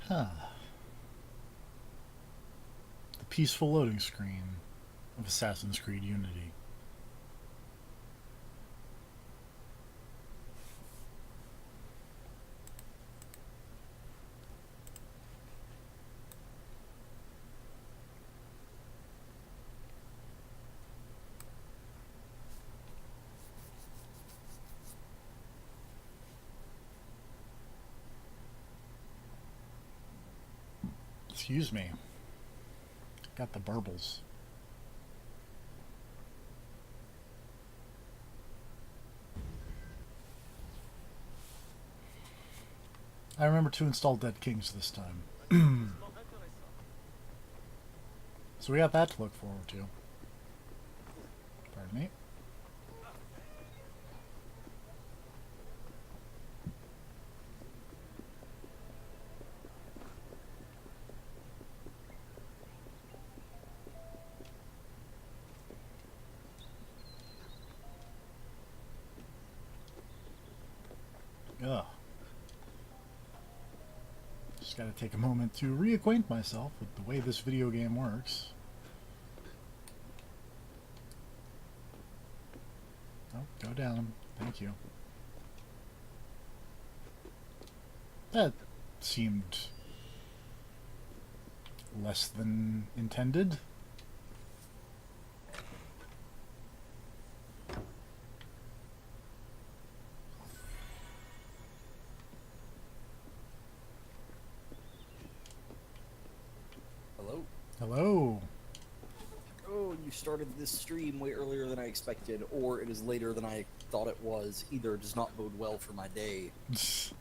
Huh. The peaceful loading screen of Assassin's Creed Unity. Excuse me. Got the burbles. I remember to install Dead Kings this time. So we got that to look forward to. Pardon me. Ugh. Just gotta take a moment to reacquaint myself with the way this video game works. Oh, go down. Thank you. That seemed less than intended. Hello? Hello. Oh, you started this stream way earlier than I expected, or it is later than I thought it was. Either does not bode well for my day. It's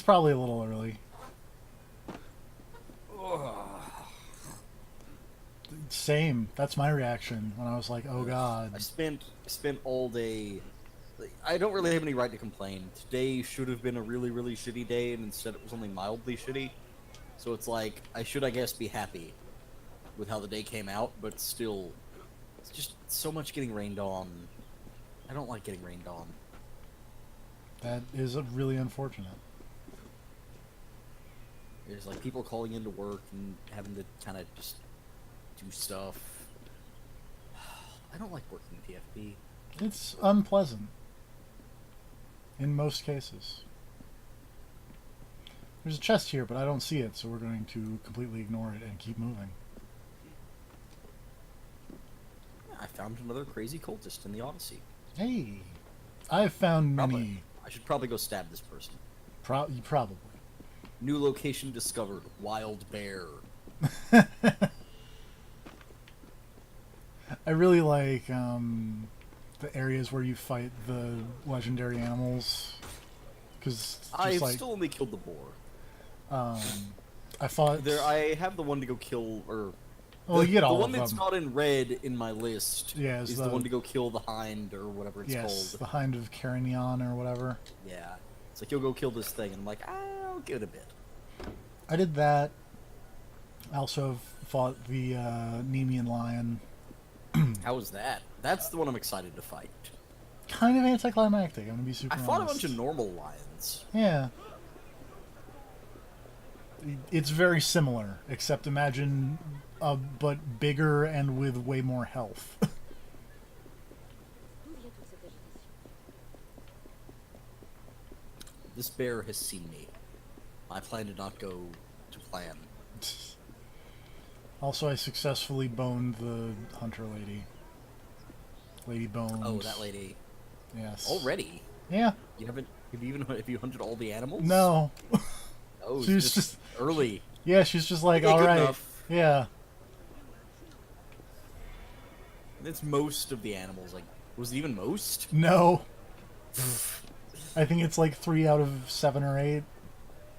probably a little early. Ugh. Same. That's my reaction when I was like, "Oh God." I spent all day. I don't really have any right to complain. Today should have been a really, really shitty day, and instead it was only mildly shitty. So it's like, I should, I guess, be happy with how the day came out, but still, it's just so much getting rained on. I don't like getting rained on. That is really unfortunate. There's like people calling into work and having to kind of just do stuff. I don't like working TFP. It's unpleasant. In most cases. There's a chest here, but I don't see it, so we're going to completely ignore it and keep moving. I found another crazy cultist in the Odyssey. Hey! I've found many. Probably. I should probably go stab this person. Probably. New location discovered. Wild bear. I really like the areas where you fight the legendary animals. Because I've still only killed the boar. I fought... I have the one to go kill, or... Well, you get all the one of that's them. not in red in my list is the one to go kill the hind, or whatever it's called. The Hind of Carignan, or whatever. Yeah. It's like, you'll go kill this thing, and I'm like, I'll give it a bit. I did that. I also fought the Nemean lion. How was that? That's the one I'm excited to fight. Kind of anticlimactic, I'm gonna be super I fought honest. a bunch of normal lions. Yeah. It's very similar, except imagine but bigger and with way more health. This bear has seen me. My plan did not go to plan. Also, I successfully boned the hunter lady. Lady Bones. Oh, that lady. Yes. Already? Yeah. You haven't... Have you hunted all the animals? No. Oh, She's just early. Yeah, she's just like, Okay, good alright. enough. Yeah. It's most of the animals. Like, was it even most? No. I think it's like 3 out of 7 or 8.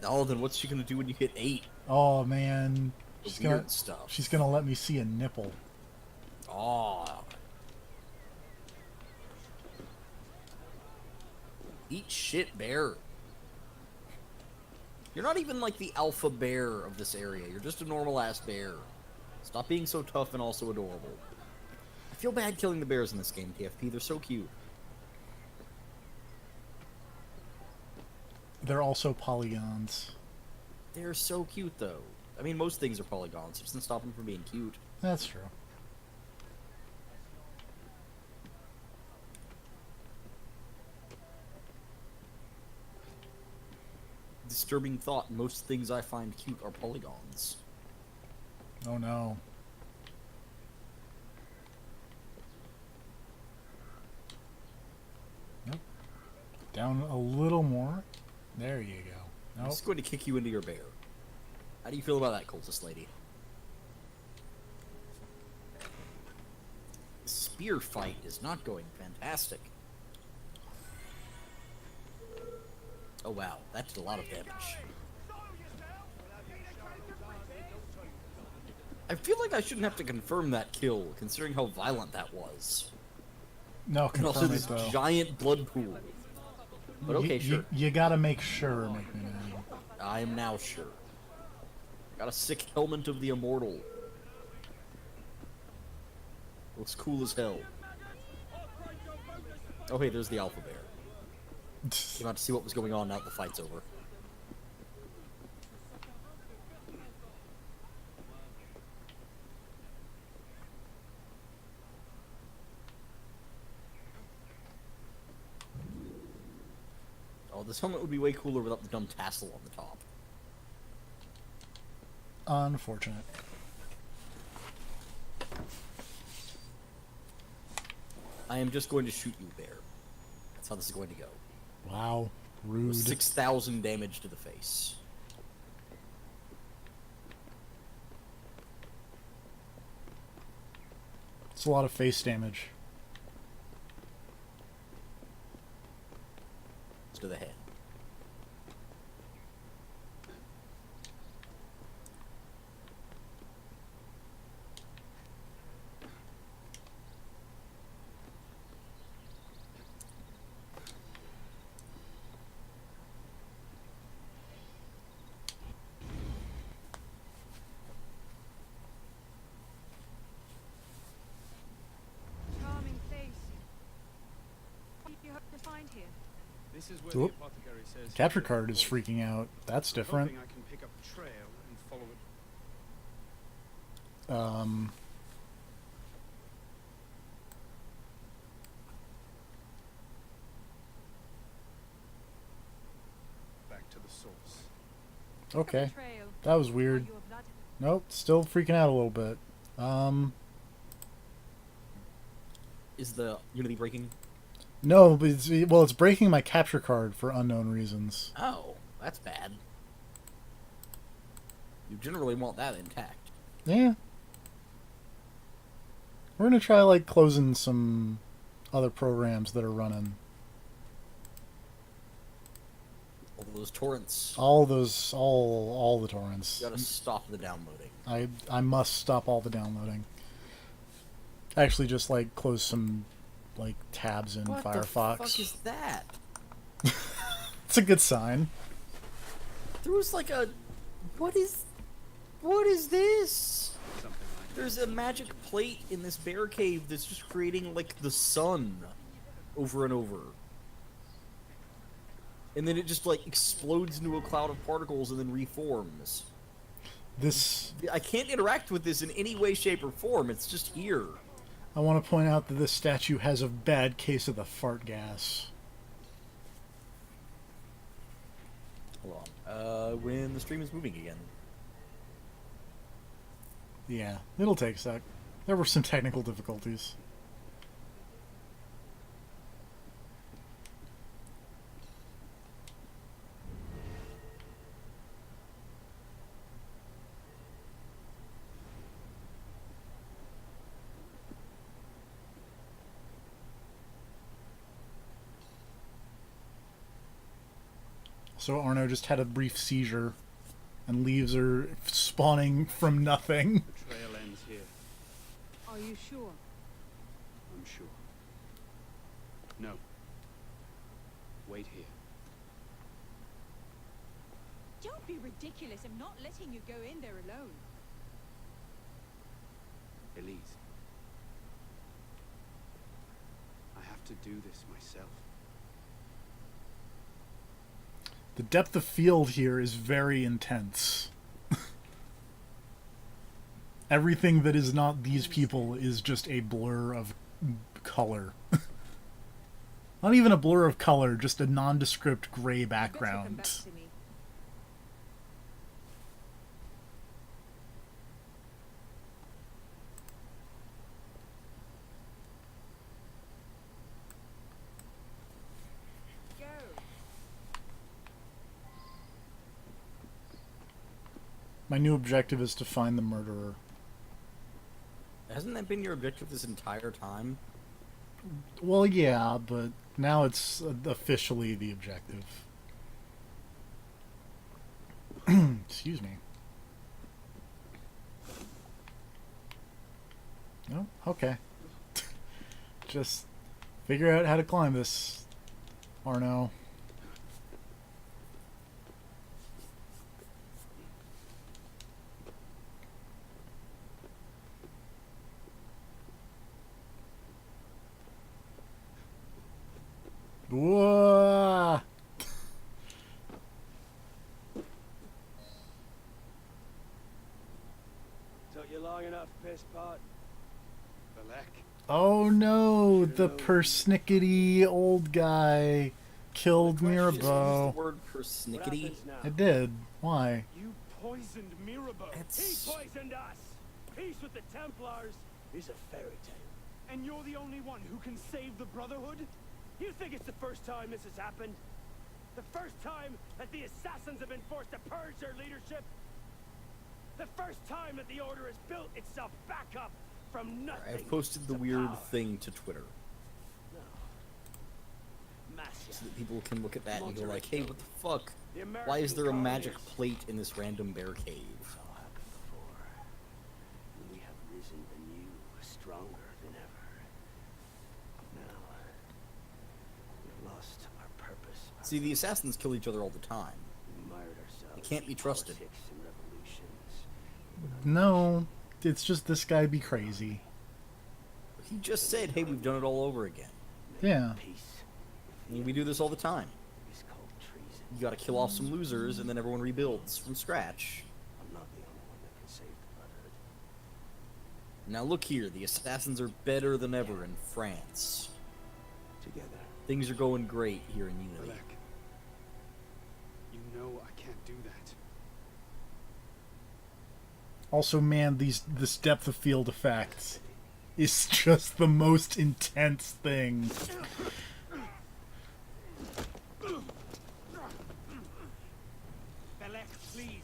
Oh, then what's she gonna do when you hit 8? Oh man. The weird stuff. She's gonna let me see a nipple. Oh. Eat shit, bear. You're not even like the alpha bear of this area. You're just a normal ass bear. Stop being so tough and also adorable. I feel bad killing the bears in this game, TFP. They're so cute. They're also polygons. They're so cute, though. I mean, most things are polygons. It doesn't stop them from being cute. That's true. Disturbing thought, most things I find cute are polygons. Oh no. Nope. Down a little more. There you go. I'm Nope. just going to kick you into your bear. How do you feel about that, cultist lady? The spear fight is not going fantastic. Oh wow, that did a lot of damage. I feel like I shouldn't have to confirm that kill, considering how violent that was. No, And also confirm this it though. giant blood pool. But okay, sure. You gotta make sure, make me mad. I am now sure. Got a sick helmet of the immortal. Looks cool as hell. Oh hey, there's the alpha bear. Came out to see what was going on now that the fight's over. Oh, this helmet would be way cooler without the dumb tassel on the top. Unfortunate. I am just going to shoot you, bear. That's how this is going to go. Wow. Rude. 6,000 damage to the face. It's a lot of face damage. To the head. Charming face. What do you hope to find here? This is where Oop. the apothecary says Capture card is freaking out. That's different. Hoping I can pick up a trail and follow it. Back to the source. Okay. Trail. That was Are weird. you a blood? Nope, still freaking out a little bit. Is the Unity breaking? No, but it's breaking my capture card for unknown reasons. Oh, that's bad. You generally want that intact. Yeah. We're gonna try like closing some other programs that are running. All those torrents. All the torrents. You gotta stop the downloading. I must stop all the downloading. Actually, just like close some like tabs in What Firefox. the fuck is that? It's a good sign. There was like a... What is this? Something like There's a magic plate in this bear cave that's just creating like the sun over and over. And then it just like explodes into a cloud of particles and then reforms. This I can't interact with this in any way, shape, or form. It's just here. I want to point out that this statue has a bad case of the fart gas. Hold on. When the stream is moving again. Yeah, it'll take a sec. There were some technical difficulties. So Arno just had a brief seizure, and leaves are spawning from nothing. the trail ends here. Are you sure? I'm sure. No. Wait here. Don't be ridiculous. I'm not letting you go in there alone. Elise. I have to do this myself. The depth of field here is very intense. Everything that is not these people is just a blur of color. Not even a blur of color, just a nondescript gray You better come background. back to me. Go. My new objective is to find the murderer. Hasn't that been your objective this entire time? Well, yeah, but now it's officially the objective. Excuse me. No? Okay. Just figure out how to climb this, Arno. Whoa! Took you long enough, piss pot. Bellick. Oh no, the persnickety old guy killed The question is, use Mirabeau. the word What persnickety. happens now? It did. Why? You poisoned Mirabeau. It's... He poisoned us. Peace with the Templars is a fairy tale. And you're the only one who can save the Brotherhood? You think it's the first time this has happened? The first time that the assassins have been forced to purge their leadership? The first time that the Order has built itself back up from nothing? I've posted the to weird power? thing to Twitter. No. Massia. So that people can look at that and go like, hey, what the fuck? The Why is there a American magic colonies. plate in this random bear cave? It's all happened before. And we have risen anew, stronger than ever. Now, we've lost our purpose. See, the assassins kill each other all the time. We mired ourselves They can't be in trusted. politics and revolutions. No, it's just this guy be crazy. He just said, hey, we've done it all over again. Yeah. Peace And we do this all the time. is called treason. You gotta kill off some losers, and then everyone rebuilds from scratch. I'm not the only one that can save the Brotherhood. Now look here, the assassins are better than ever in France. Together. Things are going great here in Unity. Bellick. You know I can't do that. Also, man, this depth of field effect is just the most intense thing. Bellick, please.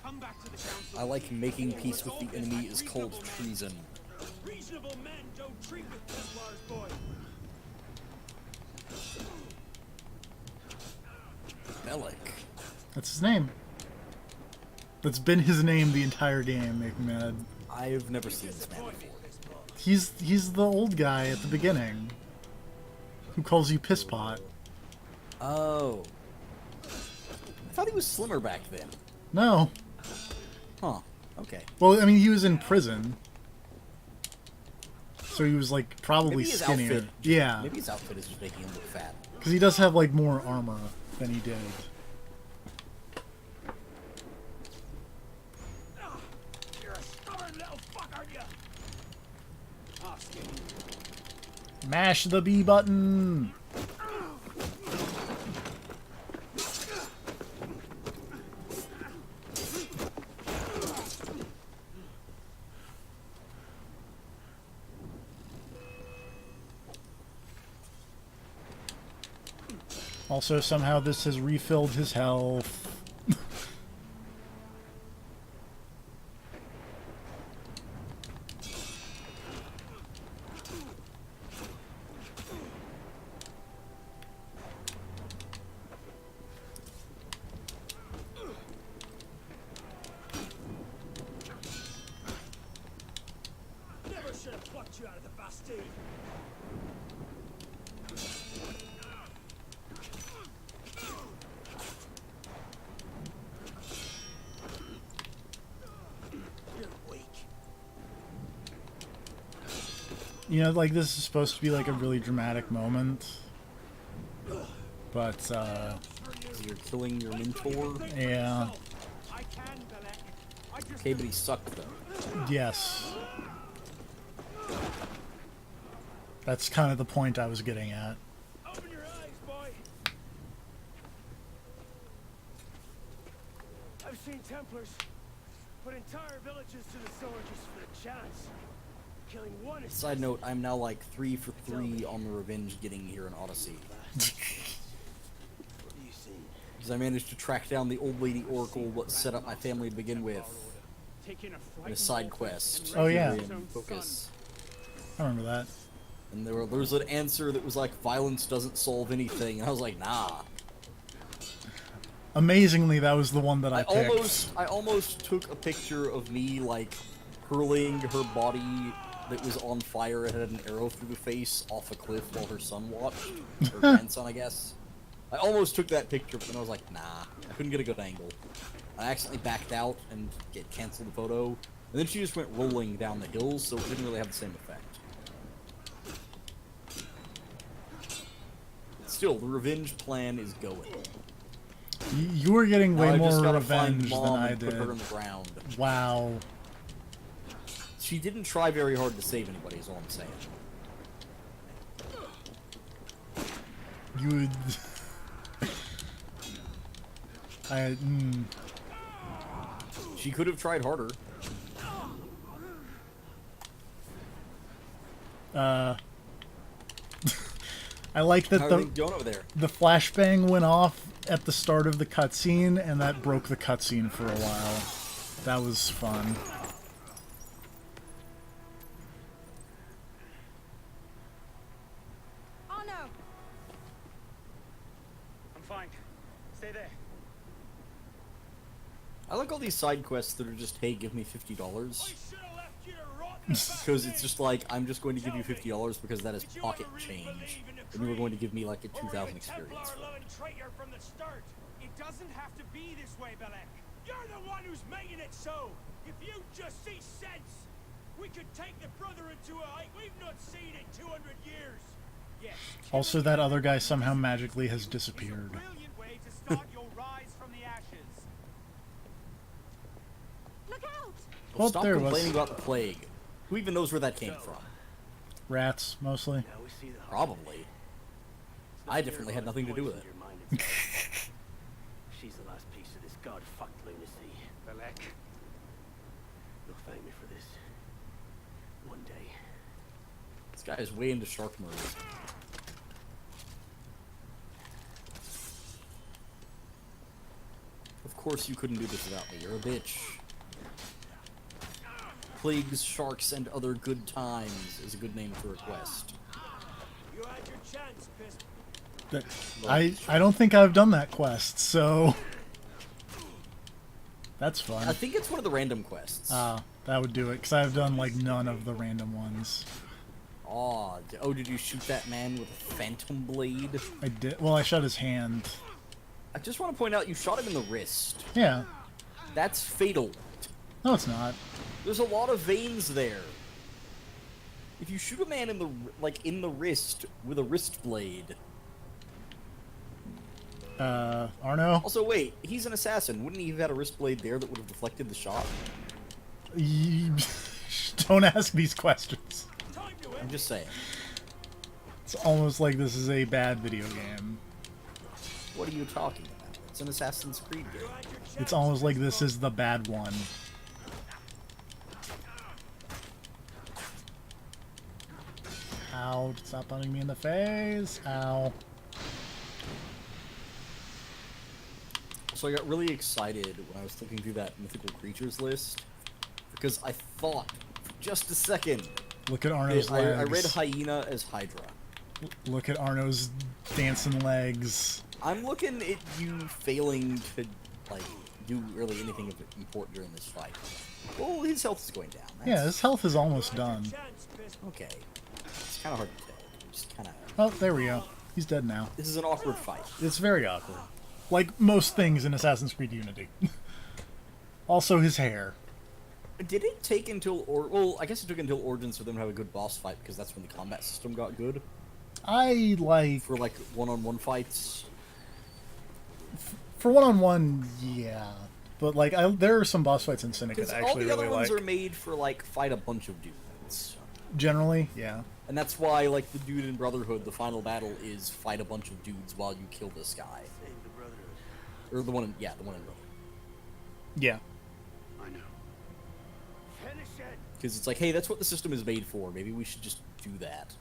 Come back to the council. I like making peace with the enemy is called treason. Reasonable men don't treat with Templars, boy. Bellick. That's his name. That's been his name the entire game, make me mad. I've never seen this man before. He's the old guy at the beginning. Who calls you piss pot. Oh. I thought he was slimmer back then. No. Huh. Okay. Well, I mean, he was in prison. So he was, like, probably Maybe his skinnier. outfit. Yeah. Maybe his outfit is just making him look fat. Because he does have, like, more armor than he did. You're a stubborn little fuck, aren't you? Ask him. Mash the B button! Also, somehow this has refilled his health. Never should have plucked you out of the Bastille. You're weak. You know, like, this is supposed to be, like, a really dramatic moment. But, because you're killing your mentor. Yeah. I can, Bellick. I just Okay, but he sucked though. Yes. That's kind of the point I was getting at. Open your eyes, boy. I've seen Templars put entire villages to the sword just for the chance. Killing one is Side note, I'm now like 3 for 3 on the revenge getting here in Odyssey. what do you see? Because I managed to track down the old lady oracle what set up my family to begin with taking a in a frightened side wolf quest. Oh, yeah. Imperium Focus. I remember that. And there was an answer that was like, violence doesn't solve anything. And I was like, nah. Amazingly, that was the one that I picked. I almost took a picture of me like hurling her body that was on fire and had an arrow through the face off a cliff while her son watched. Her grandson, I guess. I almost took that picture, but then I was like, nah. I couldn't get a good angle. I accidentally backed out and canceled the photo. And then she just went rolling down the hills, so it didn't really have the same effect. Still, the revenge plan is going. You were getting Now way I just more gotta revenge find than Mom I and put her did. in the ground. Wow. She didn't try very hard to save anybody, is all I'm saying. You would... She could have tried harder. I like that How are the they going over there? the flashbang went off at the start of the cutscene, and that broke the cutscene for a while. That was fun. Oh no! I'm fine. Stay there. I like all these side quests that are just, hey, give me $50. Should've left you to rot in the back Because of it's the just like, I'm just going to give you $50 because that is pocket change. And you were going to give me like a 2,000 experience. Traitor from the start. It doesn't have to be this way, Bellick. You're the one who's making it so. If you just see sense, we could take the brother into a height we've not seen in 200 years. Yes. Also, that other guy somehow magically has disappeared. Brilliant way to start your rise from the ashes. Look out! Well, Oh, stop there it was. complaining about the plague. Who even knows where that came from? Rats, mostly. Now we see the Probably. I definitely had nothing to do with it. Your mind itself. She's the last piece of this god-fucked lunacy. Bellick. You'll thank me for this. One day. This guy is way into shark mode. Of course you couldn't do this without me. You're a bitch. Plagues, sharks, and other good times is a good name for a quest. You had your chance, Pistol. I don't think I've done that quest, so that's I fun. think it's one of the random quests. That would do it, because I've done like none of the random ones. Oh, did you shoot that man with a phantom blade? I did. Well, I shot his hand. I just want to point out you shot him in the wrist. Yeah. That's fatal. No, it's not. There's a lot of veins there. If you shoot a man in the wrist with a wrist blade. Arno? Also, wait, he's an assassin. Wouldn't he have had a wrist blade there that would have deflected the shot? Don't ask these questions. Time to I'm end. just saying. It's almost like this is a bad video game. What are you talking about? It's an Assassin's Creed game. You had your chance. It's almost like this is the bad one. Ow, stop punching me in the face. Ow. So I got really excited when I was looking through that mythical creatures list because I thought for just a second Look at Arno's legs. I read hyena as Hydra. Look at Arno's dancing legs. I'm looking at you failing to like do really anything important during this fight. Well, his health is going down. Yeah, his health is almost done. Chance, Pistol. Okay. It's kind of hard to tell. Just kind of. Oh, there we go. He's dead now. This is an awkward fight. It's very awkward. Like most things in Assassin's Creed Unity. Also his hair. Did it take until well, I guess it took until Origins for them to have a good boss fight because that's when the combat system got good I like... for like one-on-one fights. For one-on-one, yeah. But, like, there are some boss fights in Syndicate Because I all actually the other really ones like. are made for, like, fight a bunch of dudes. Generally, yeah. And that's why, like, the dude in Brotherhood, the final battle is fight a bunch of dudes while you kill this guy. Save the Brotherhood. Or the one in, yeah, the one in Brotherhood. Yeah. I know. Finish it! Because it's like, hey, that's what the system is made for. Maybe we should just do that.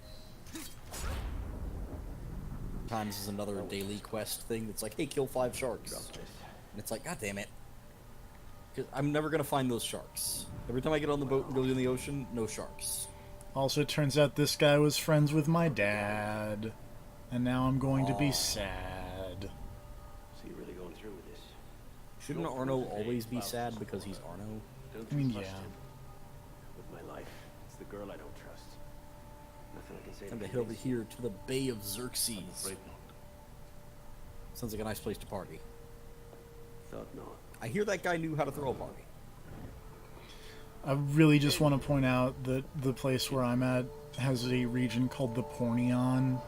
Sometimes is another daily quest thing that's like, hey, kill 5 sharks. And it's like, god damn it. 'Cause I'm never going to find those sharks. Every time I get on the boat and go in the ocean, no sharks. Also, it turns out this guy was friends with my dad. And now I'm going to be sad. So you're really going through with this? Shouldn't Arno always be sad because he's Arno? Don't I mean, trust yeah. him. With my life, it's the girl I don't trust. Nothing I can say. Time to head over here to the Bay of Xerxes. Afraid not. Sounds like a nice place to party. Thought not. I hear that guy knew how to throw a party. I really just want to point out that the place where I'm at has a region called the Porneon.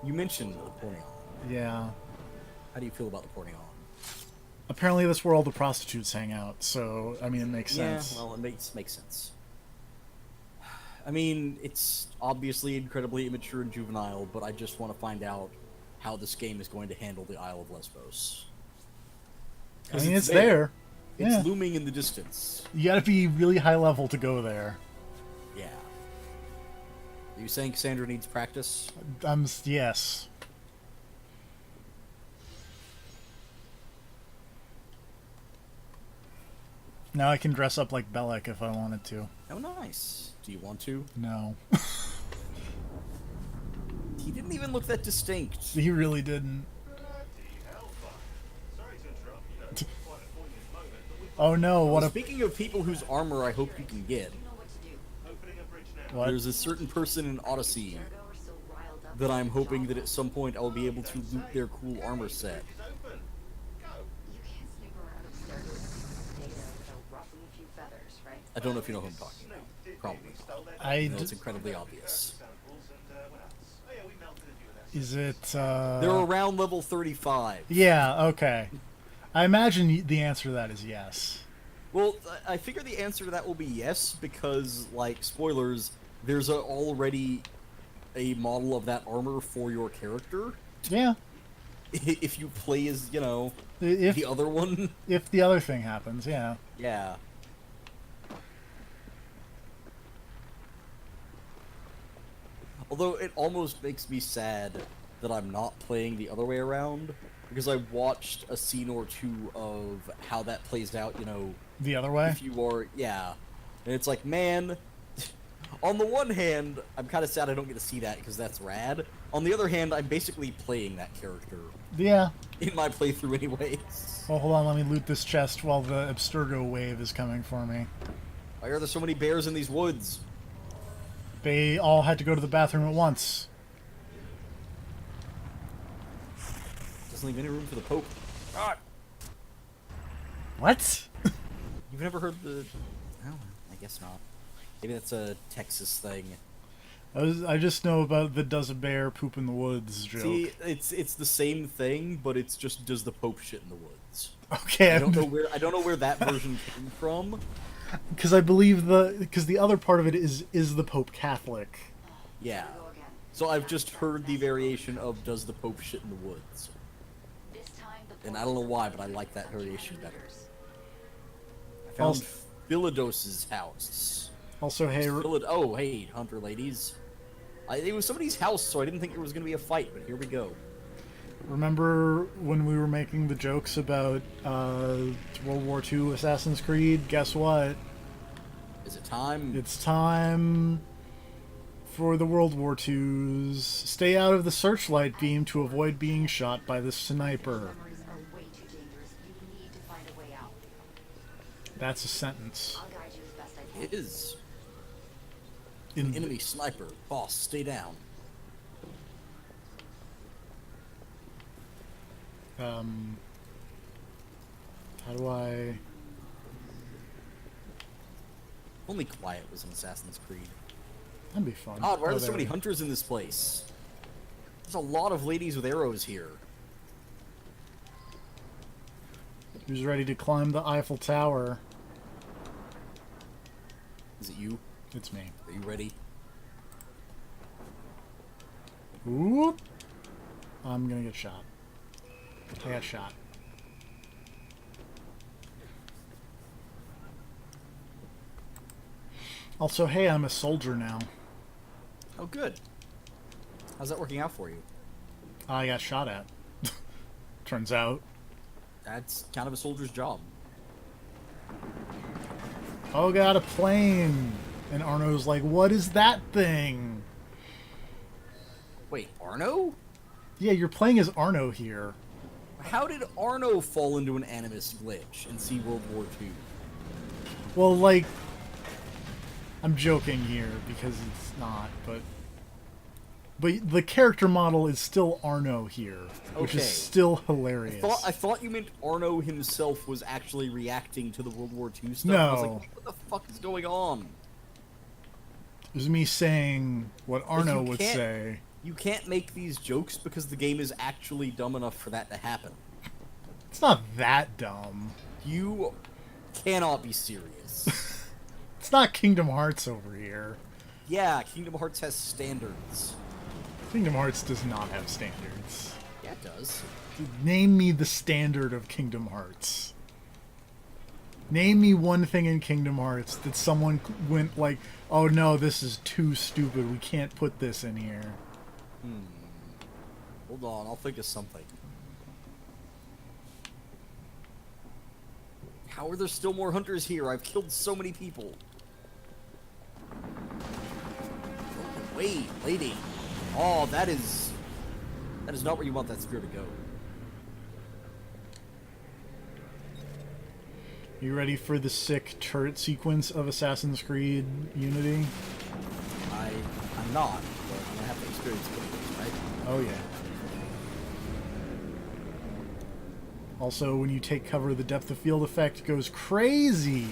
You mentioned the Porneon. Yeah. How do you feel about the Porneon? Apparently that's where all the prostitutes hang out, so, I mean, it makes sense. Yeah, well, it makes sense. I mean, it's obviously incredibly immature and juvenile, but I just want to find out how this game is going to handle the Isle of Lesbos. I mean, it's there. It's Yeah. looming in the distance. You gotta be really high level to go there. Yeah. Are you saying Cassandra needs practice? Yes. Now I can dress up like Bellick if I wanted to. Oh, nice. Do you want to? No. He didn't even look that distinct. He really didn't. Oh no, what a... Speaking of people whose armor I hope you can get, What? there's a certain person in Odyssey that I'm hoping that at some point I'll be able to loot their cool armor set. I don't know if you know who I'm talking about. Probably. No, it's incredibly obvious. Is it, They're around level 35. Yeah, okay. I imagine the answer to that is yes. Well, I figure the answer to that will be yes, because, like, spoilers, there's already a model of that armor for your character. Yeah. If you play as, you know, If the other one. if the other thing happens, yeah. Yeah. Although it almost makes me sad that I'm not playing the other way around, because I watched a scene or two of how that plays out, you know, The other way? if you are, yeah. And it's like, man, on the one hand, I'm kind of sad I don't get to see that because that's rad. On the other hand, I'm basically playing that character Yeah. in my playthrough anyways. Well, hold on, let me loot this chest while the Abstergo wave is coming for me. Why are there so many bears in these woods? They all had to go to the bathroom at once. Doesn't leave any room for the Pope. Ah! What? You've never heard the... Oh, I guess not. Maybe that's a Texas thing. I just know about the does a bear poop in the woods joke. See, it's the same thing, but it's just does the Pope shit in the woods. Okay, I don't know where that version came from. because I believe the other part of it is the Pope Catholic. Yeah. So I've just heard the variation of does the Pope shit in the woods. And I don't know why, but I like that variation better. I found Philidos's house. Also, hey, Oh, hey, hunter ladies. It was somebody's house, so I didn't think there was going to be a fight, but here we go. remember when we were making the jokes about World War II Assassin's Creed? Guess what? Is it time? It's time for the World War IIs. Stay out of the searchlight beam to avoid being shot by the sniper. Memories are way too dangerous. You need to find a way out. That's a sentence. I'll guide you as best I can. It is. In Enemy sniper. Boss, stay down. how do I... Only quiet was in Assassin's Creed. That'd be fun. God, why are Oh, there so there many we go. hunters in this place? There's a lot of ladies with arrows here. Who's ready to climb the Eiffel Tower? Is it you? It's me. Are you ready? Whoop! I'm gonna get shot. I got shot. Also, hey, I'm a soldier now. Oh, good. How's that working out for you? I got shot at. Turns out. That's kind of a soldier's job. Oh god, a plane! And Arno's like, what is that thing? Wait, Arno? Yeah, you're playing as Arno here. How did Arno fall into an Animus glitch in see World War II? Well, like, I'm joking here because it's not, but the character model is still Arno here, which is Okay. still hilarious. I thought you meant Arno himself was actually reacting to the World War II stuff. No. I was like, what the fuck is going on? It was me saying what Arno you would can't- say. You can't make these jokes because the game is actually dumb enough for that to happen. It's not that dumb. You cannot be serious. It's not Kingdom Hearts over here. Yeah, Kingdom Hearts has standards. Kingdom Hearts does not have standards. Yeah, it does. Name me the standard of Kingdom Hearts. Name me one thing in Kingdom Hearts that someone went like, oh no, this is too stupid, we can't put this in here. Hold on, I'll think of something. How are there still more hunters here? I've killed so many people. Oh, wait, lady. Oh, that is not where you want that spear to go. You ready for the sick turret sequence of Assassin's Creed Unity? I'm not, but I'm gonna have to experience it, right? Oh yeah. Also, when you take cover, the depth of field effect goes crazy.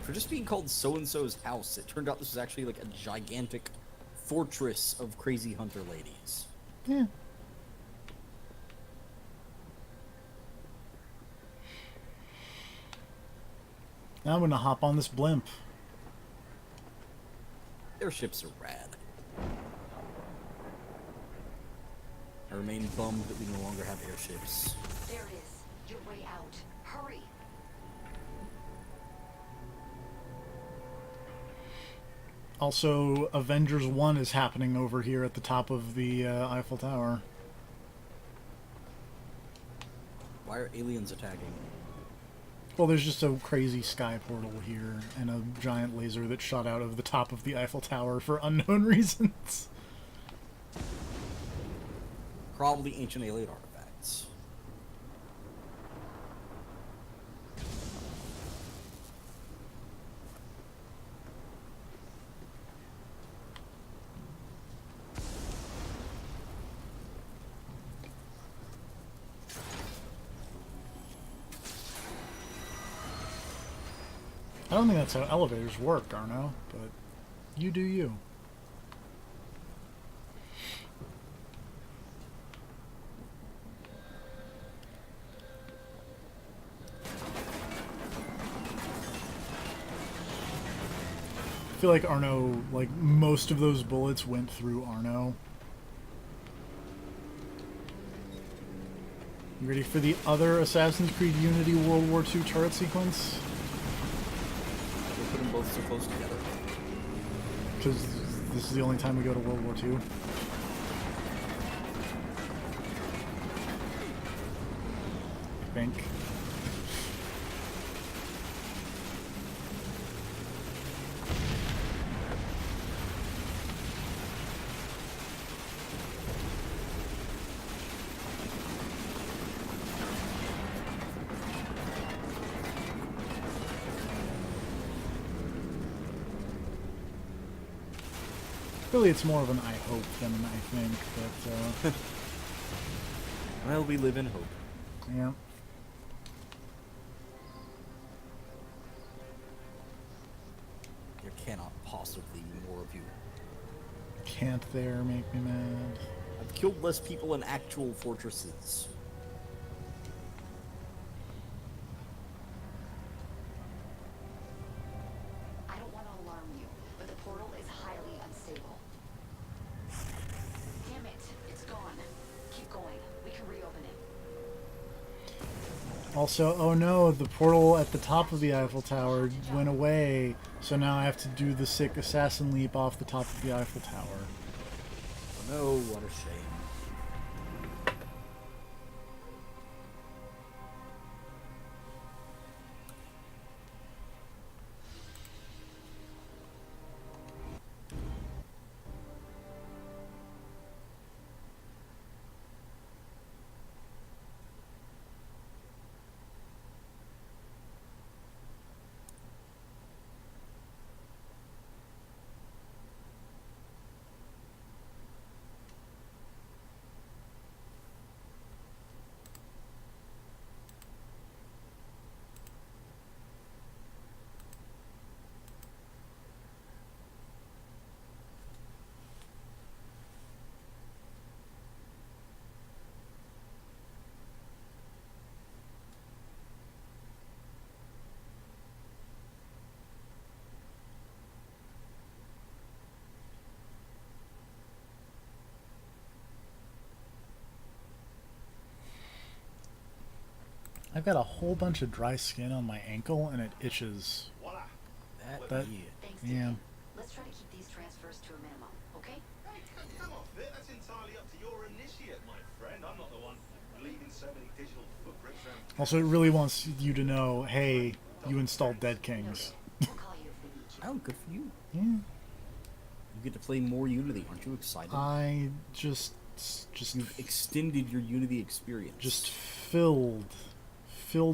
For just being called so-and-so's house, it turned out this was actually like a gigantic fortress of crazy hunter ladies. Yeah. Now I'm gonna hop on this blimp. Their ships are rad. I remain bummed that we no longer have airships. There it is. Your way out. Hurry. Also, Avengers 1 is happening over here at the top of the Eiffel Tower. Why are aliens attacking? Well, there's just a crazy sky portal here and a giant laser that shot out of the top of the Eiffel Tower for unknown reasons. Probably ancient alien artifacts. I don't think that's how elevators work, Arno, but you do you. I feel like Arno, like, most of those bullets went through Arno. You ready for the other Assassin's Creed Unity World War II turret sequence? They put them both so close together. Because this is the only time we go to World War II. I think. Really, it's more of an I hope than an I think, but, Well, we live in hope. yeah. There cannot possibly be more of you. Can't there make me mad? I've killed less people in actual fortresses. I don't want to alarm you, but the portal is highly unstable. Damn it, it's gone. Keep going. We can reopen it. Also, oh no, the portal at the top of the Eiffel Tower went away, so now I have to do the sick assassin leap off the top of the Eiffel Tower. Oh no, what a shame. I've got a whole bunch of dry skin on my ankle, and it itches. That- Thanks, Yeah. Deacon. Let's try to keep these transfers to a minimum, okay? Hey, come off it. That's entirely up to your initiate, my friend. I'm not the one leaving so many digital footprints around. Also, it really wants you to know, hey, you installed Dead Kings. We'll call you if we need you. Oh, good for you. Yeah. You get to play more Unity. Aren't you excited? I just You've extended your Unity experience. just filled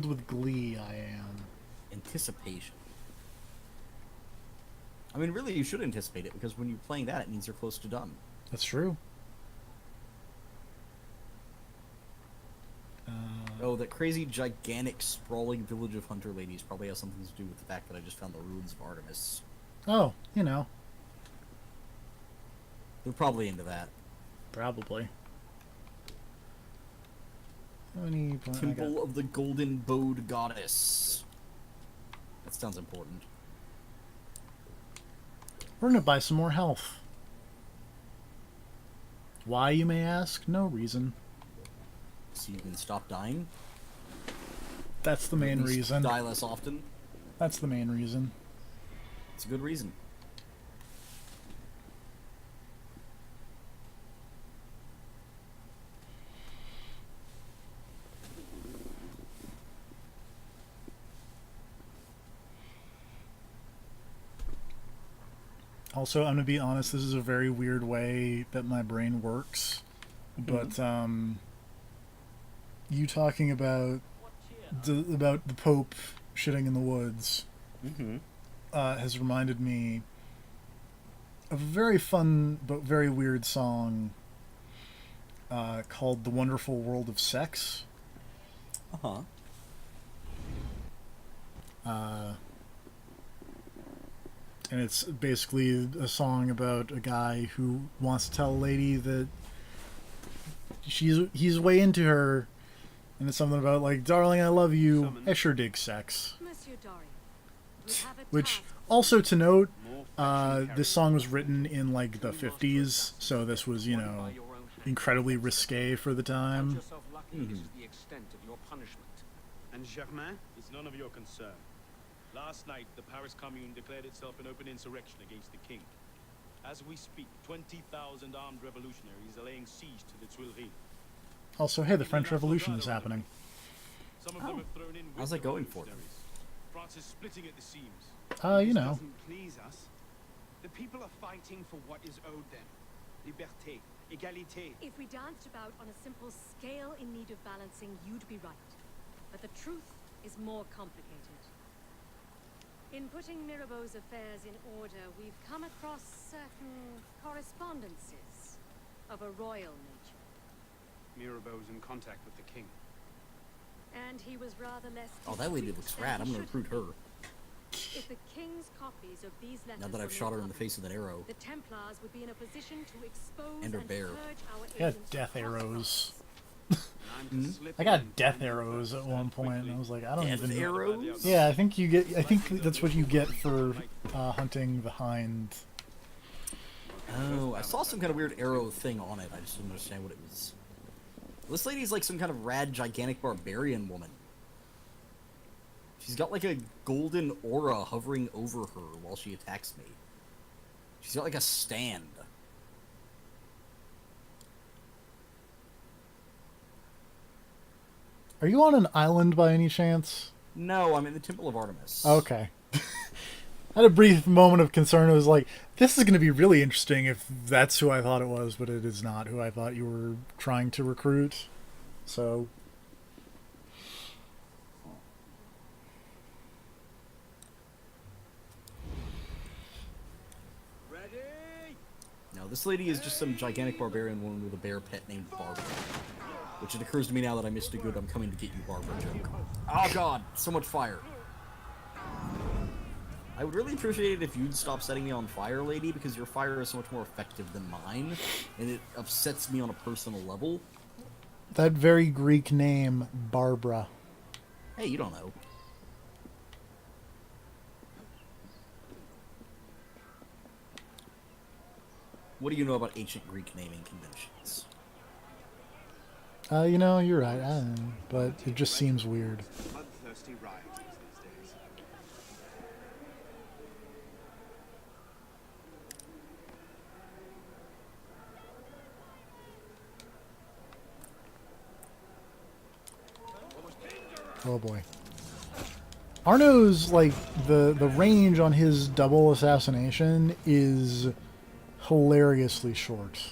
with glee I am. Anticipation. I mean, really, you should anticipate it, because when you're playing that, it means you're close to done. That's true. Oh, that crazy, gigantic, sprawling village of hunter ladies probably has something to do with the fact that I just found the ruins of Artemis. Oh, you know, They're probably into that. probably. How many I got- Temple of the Golden Bowed Goddess. That sounds important. We're gonna buy some more health. Why, you may ask? No reason. So you can stop dying? That's the Or main at least reason. Die less often? That's the main reason. It's a good reason. Also, I'm gonna be honest, this is a very weird way that my brain works. But you talking about the Pope shitting in the woods Mm-hmm. has reminded me of a very fun but very weird song called "The Wonderful World of Sex." Uh-huh. And it's basically a song about a guy who wants to tell a lady that he's way into her, and it's something about like, "Darling, I love you. I sure dig sex." Monsieur Dorian, we have a Which, task. also to note, this song was written in like the 50s, so this was, you know, incredibly risque for the time. Yourself lucky this is the extent of your punishment. And Germain? It's none of your concern. Last night, the Paris Commune declared itself an open insurrection against the king. As we speak, 20,000 armed revolutionaries are laying siege to the Tuileries. Also, hey, the French Revolution is happening. Some of them have thrown in How's with that the going for them? revolutionaries. France is splitting at the seams. You know. Doesn't please us. The people are fighting for what is owed them. Liberté, égalité. If we danced about on a simple scale in need of balancing, you'd be right. But the truth is more complicated. In putting Mirabeau's affairs in order, we've come across certain correspondences of a royal nature. Mirabeau's in contact with the king. And he was rather less Oh, that lady discreet looks than rad. he I'm gonna should recruit have her. been. If the king's copies of these letters Now that I've were shot her in made the face with an arrow. public, the Templars would be in a position to expose And her bear. purge our I got agents death of arrows. I'm to slip I in got and death find arrows at one point, and I was like, I don't Death even know. arrows? Yeah, I think you get. I think that's what you get for hunting the hind. Oh, I saw some kind of weird arrow thing on it. I just didn't understand what it was. This lady's like some kind of rad, gigantic barbarian woman. She's got like a golden aura hovering over her while she attacks me. She's got like a stand. Are you on an island by any chance? No, I'm in the Temple of Artemis. Okay. I had a brief moment of concern. I was like, this is going to be really interesting if that's who I thought it was, but it is not who I thought you were trying to recruit. So... Ready? No, this lady is just some gigantic barbarian woman with a bear pet named Barbara. Which it occurs to me now that I missed a good "I'm coming to get you, Barbara" joke. Oh god, so much fire. I would really appreciate it if you'd stop setting me on fire, lady, because your fire is so much more effective than mine, and it upsets me on a personal level. That very Greek name, Barbara. Hey, you don't know. What do you know about ancient Greek naming conventions? You know, you're right. I don't know, but it just seems weird. Bloodthirsty rioters these days. Oh boy. Arno's, like, the range on his double assassination is hilariously short.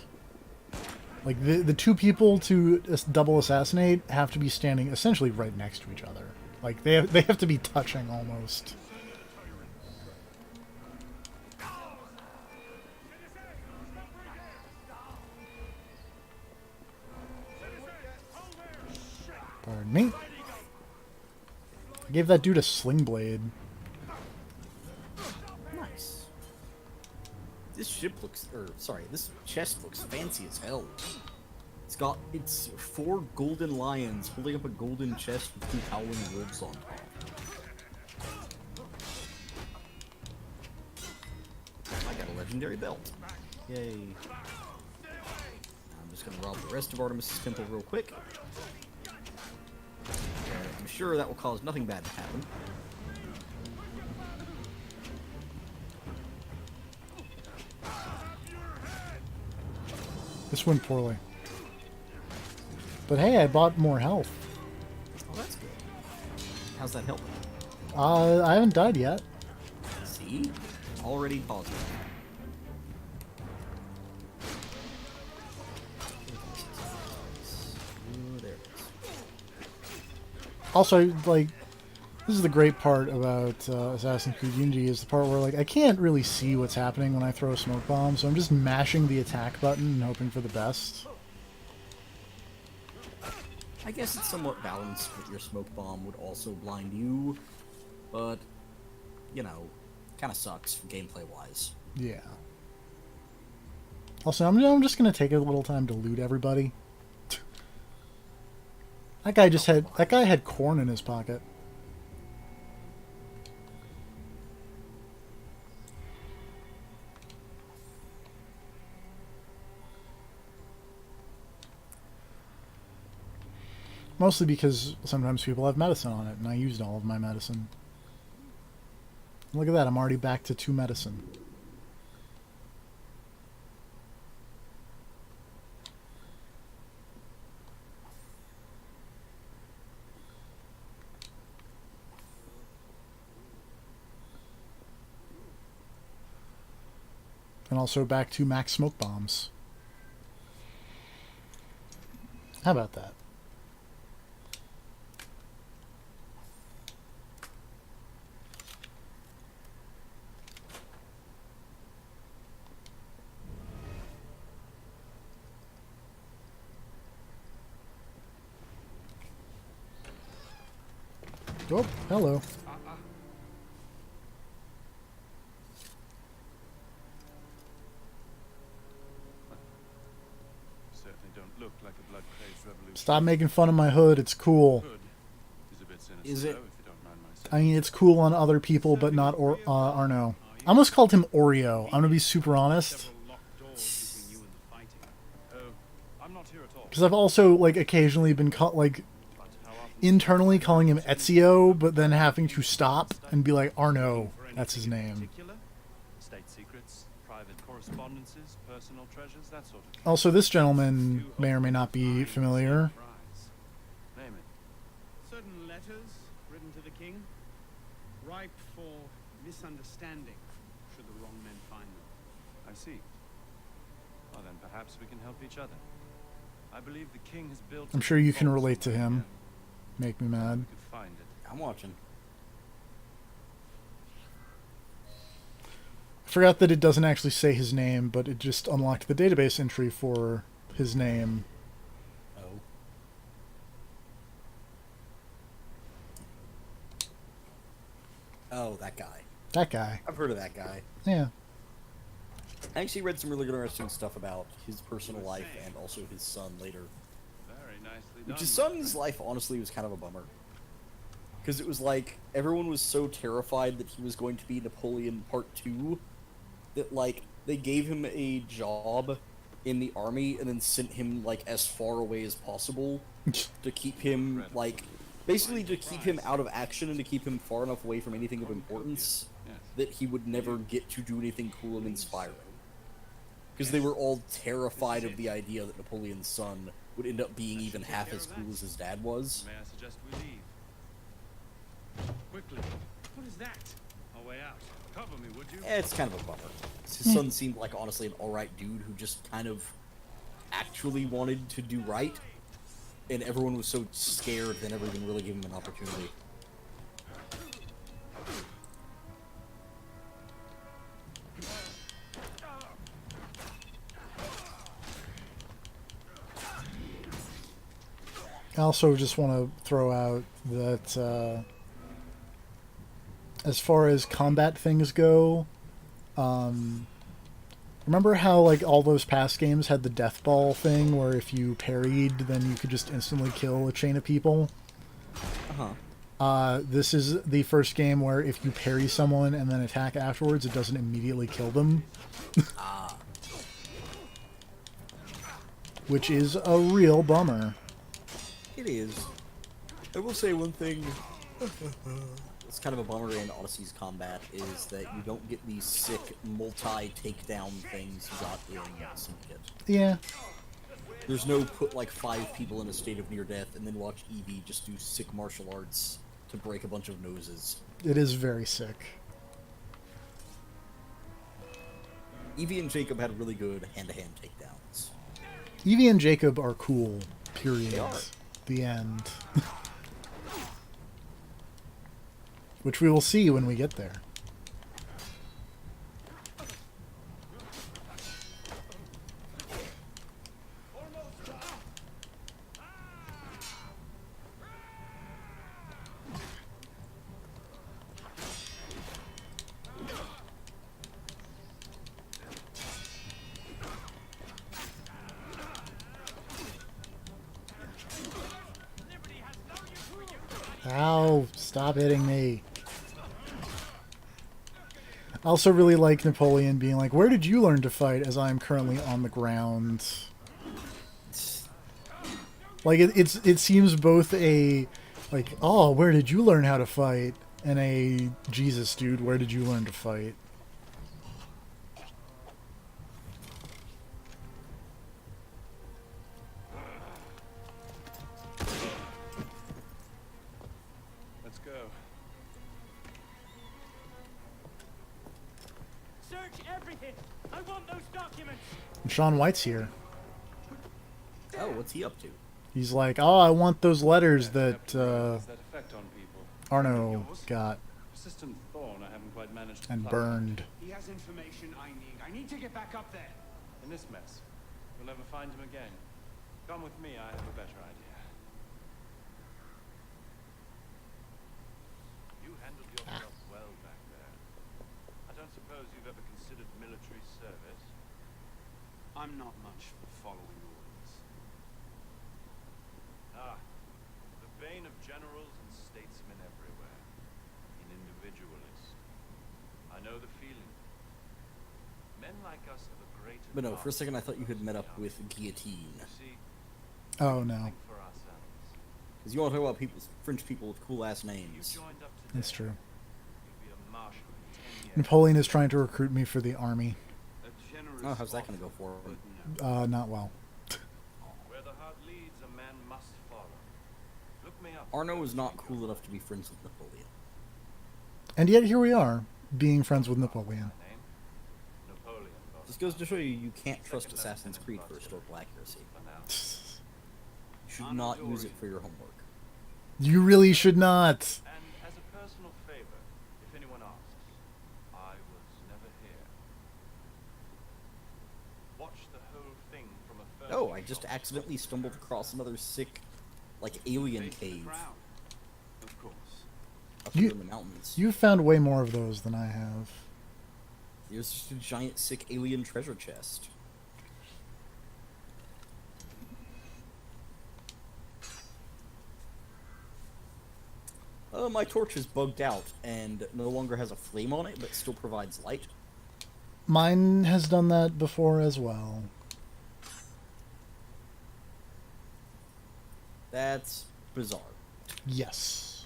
Like, the two people to double assassinate have to be standing essentially right next to each other. Like, they have to be touching almost. Pardon me. I gave that dude a sling blade. Nice. This ship looks, this chest looks fancy as hell. It's 4 golden lions holding up a golden chest with 2 howling wolves on top. I got a legendary belt. Yay. I'm just gonna rob the rest of Artemis' temple real quick. I'm sure that will cause nothing bad to happen. This went poorly. But hey, I bought more health. Oh, that's good. How's that helping? I haven't died yet. See? Already positive. Ooh, there it is. Also, like, this is the great part about Assassin's Creed Unity, is the part where, like, I can't really see what's happening when I throw a smoke bomb, so I'm just mashing the attack button and hoping for the best. I guess it's somewhat balanced that your smoke bomb would also blind you, but, you know, kind of sucks gameplay-wise. Yeah. Also, I'm just gonna take a little time to loot everybody. That guy had corn in his pocket. Mostly because sometimes people have medicine on it, and I used all of my medicine. Look at that, I'm already back to 2 medicine. And also back to max smoke bombs. How about that? Oh, hello. Certainly don't look like a blood-crazed revolution. Stop making fun of my hood. It's cool. Hood is a bit sinister, Is it? though, if you don't mind my saying. I mean, it's cool on other people, but not Arno. I almost called him Oreo. I'm gonna be super honest. Several locked doors between you and the fighting. Oh, I'm not here at all. Because I've also, like, occasionally been like, But how often internally calling him Ezio, but then having to stop and be like, Arno. That's his name. particular? State secrets, private correspondences, personal treasures, that sort of thing. Also, this gentleman may or may not be familiar. Name it. Certain letters written to the king, ripe for misunderstanding, should the wrong men find them. I see. Well, then perhaps we can help each other. I believe the king has built. I'm sure you can relate to him. Make me mad. We could find it. I'm watching. I forgot that it doesn't actually say his name, but it just unlocked the database entry for his name. Oh. Oh, that guy. That guy. I've heard of that guy. Yeah. I actually read some really good, interesting stuff about his personal life and also his son later. Very nicely done. Which his son's life, honestly, was kind of a bummer. Because it was like, everyone was so terrified that he was going to be Napoleon Part 2 that, like, they gave him a job in the army and then sent him, like, as far away as possible to keep him, like, basically to keep him out of action and to keep him far enough away from anything of importance that he would never get to do anything cool and inspiring. Because they were all terrified of the idea that Napoleon's son would end up being even half as cool as his dad was. May I suggest we leave? Quickly. What is that? Our way out. Cover me, would you? It's kind of a bummer. His son seemed like, honestly, an alright dude who just kind of actually wanted to do right. And everyone was so scared they never even really gave him an opportunity. I also just want to throw out that as far as combat things go, remember how like all those past games had the death ball thing where if you parried then you could just instantly kill a chain of people? This is the first game where if you parry someone and then attack afterwards, it doesn't immediately kill them. Which is a real bummer. It is. I will say one thing. It's kind of a bummer in Odyssey's combat is that you don't get these sick multi-takedown things you got in Syndicate. Yeah. There's no put like 5 people in a state of near death and then watch Evie just do sick martial arts to break a bunch of noses. It is very sick. Evie and Jacob had really good hand-to-hand takedowns. Evie and Jacob are cool. Period. They are. The end. Which we will see when we get there. Ow, stop hitting me. I also really like Napoleon being like, where did you learn to fight as I am currently on the ground? Like, it seems both a, like, oh, where did you learn how to fight? And a, Jesus, dude, where did you learn to fight? Let's go. Search everything! I want those documents! And Shawn White's here. Oh, what's he up to? He's like, oh, I want those letters that Has that effect on people? Arno got Persistent thorn I haven't quite managed to and pluck. burned. He has information I need. I need to get back up there. In this mess, we'll never find him again. Come with me, I have a better idea. suppose you've ever considered military service? I'm not much for following orders. Ah, the bane of generals and statesmen everywhere. An individualist. I know the feeling. Men like us have a great But no, for a advantage second I thought you had over met up us with young. Guillotine. You see, Oh no, think for ourselves. Because you want to talk about people, French people with cool ass If you names. joined up today, that's true. you'd be a marshal in 10 years. Napoleon is trying to recruit me for the army. A generous Oh, how's that gonna go offer, for him? but no. Not well. Where the heart leads, a man must follow. Look me up. Arno is not cool enough to be friends with Napoleon. And yet here we are, being friends with Napoleon. My name? Napoleon. This goes to show you can't trust Assassin's Creed for historical accuracy. For now. You should not use it for your homework. You really should not. And as a personal favor, if anyone asks, I was never here. Watch the whole thing from a first Oh, I just accidentally stumbled across another sick, like, alien Face the cave crowd. Of course. up You- here in the mountains. You've found way more of those than I have. There's just a giant sick alien treasure chest. My torch is bugged out and no longer has a flame on it, but still provides light. Mine has done that before as well. That's bizarre. Yes.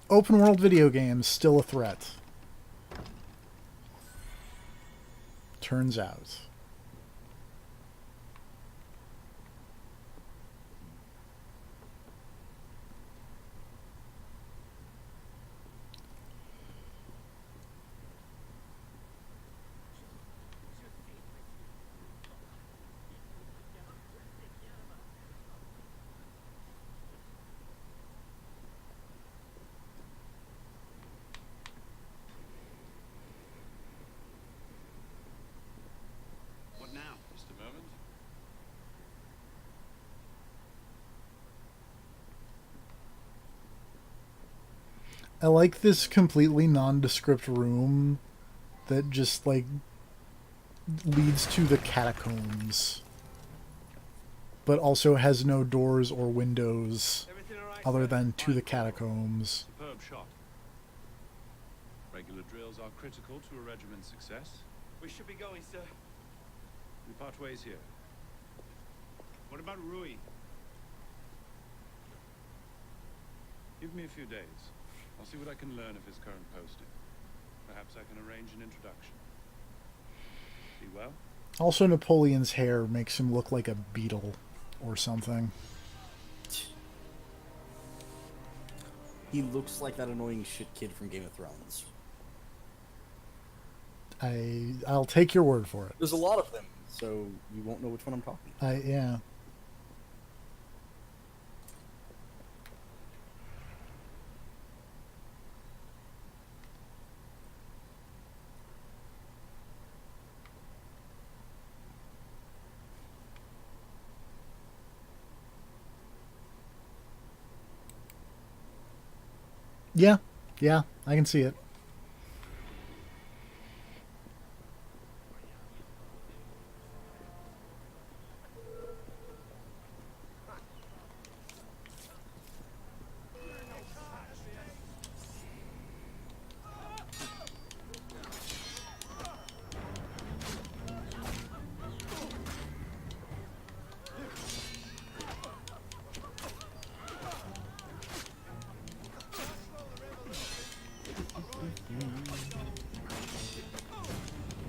Open world video games still a threat. Turns out. What now? Just a moment. I like this completely nondescript room that just, like, leads to the catacombs. But also has no doors or windows Everything all right, other sir? than to the catacombs. Superb shot. Regular drills are critical to a regiment's success. We should be going, sir. We part ways here. What about Rui? Give me a few days. I'll see what I can learn of his current posting. Perhaps I can arrange an introduction. Be well? Also, Napoleon's hair makes him look like a beetle or something. He looks like that annoying shit kid from Game of Thrones. I'll take your word for it. There's a lot of them, so you won't know which one I'm talking about. Yeah. Yeah, I can see it.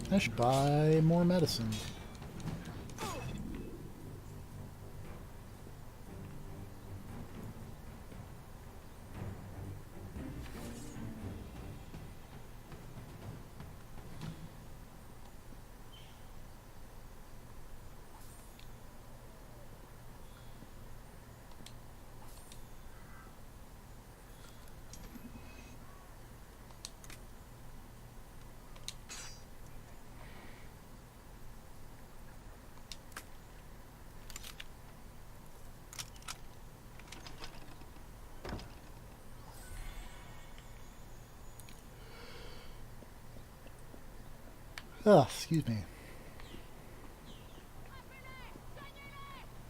I should buy more medicine. Excuse me.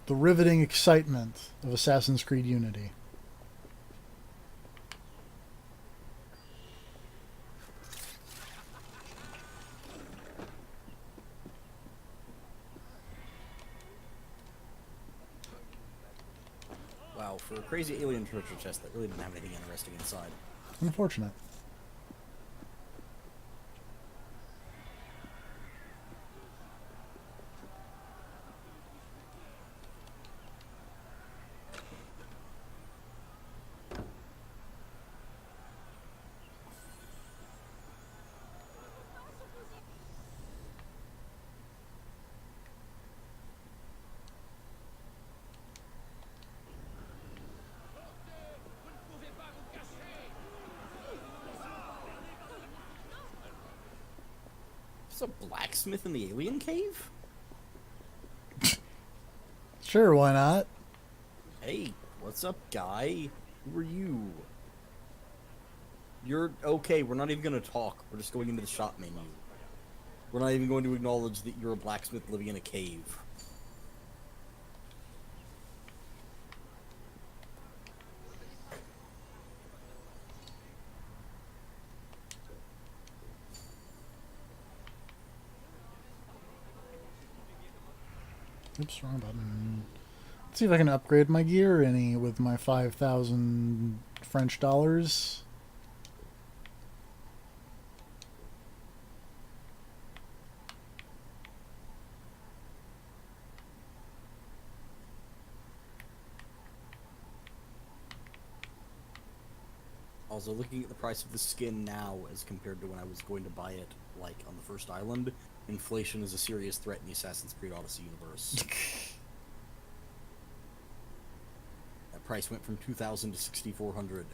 The riveting excitement of Assassin's Creed Unity. Wow, for a crazy alien treasure chest that really didn't have anything interesting inside. Unfortunate. There's a blacksmith in the alien cave? Sure, why not? Hey, what's up, guy? Who are you? You're okay, we're not even gonna talk. We're just going into the shop menu. We're not even going to acknowledge that you're a blacksmith living in a cave. Oops, wrong button. Let's see if I can upgrade my gear any with my 5,000 French dollars. Also, looking at the price of the skin now as compared to when I was going to buy it, like, on the first island, inflation is a serious threat in the Assassin's Creed Odyssey universe. That price went from 2,000 to 6,400.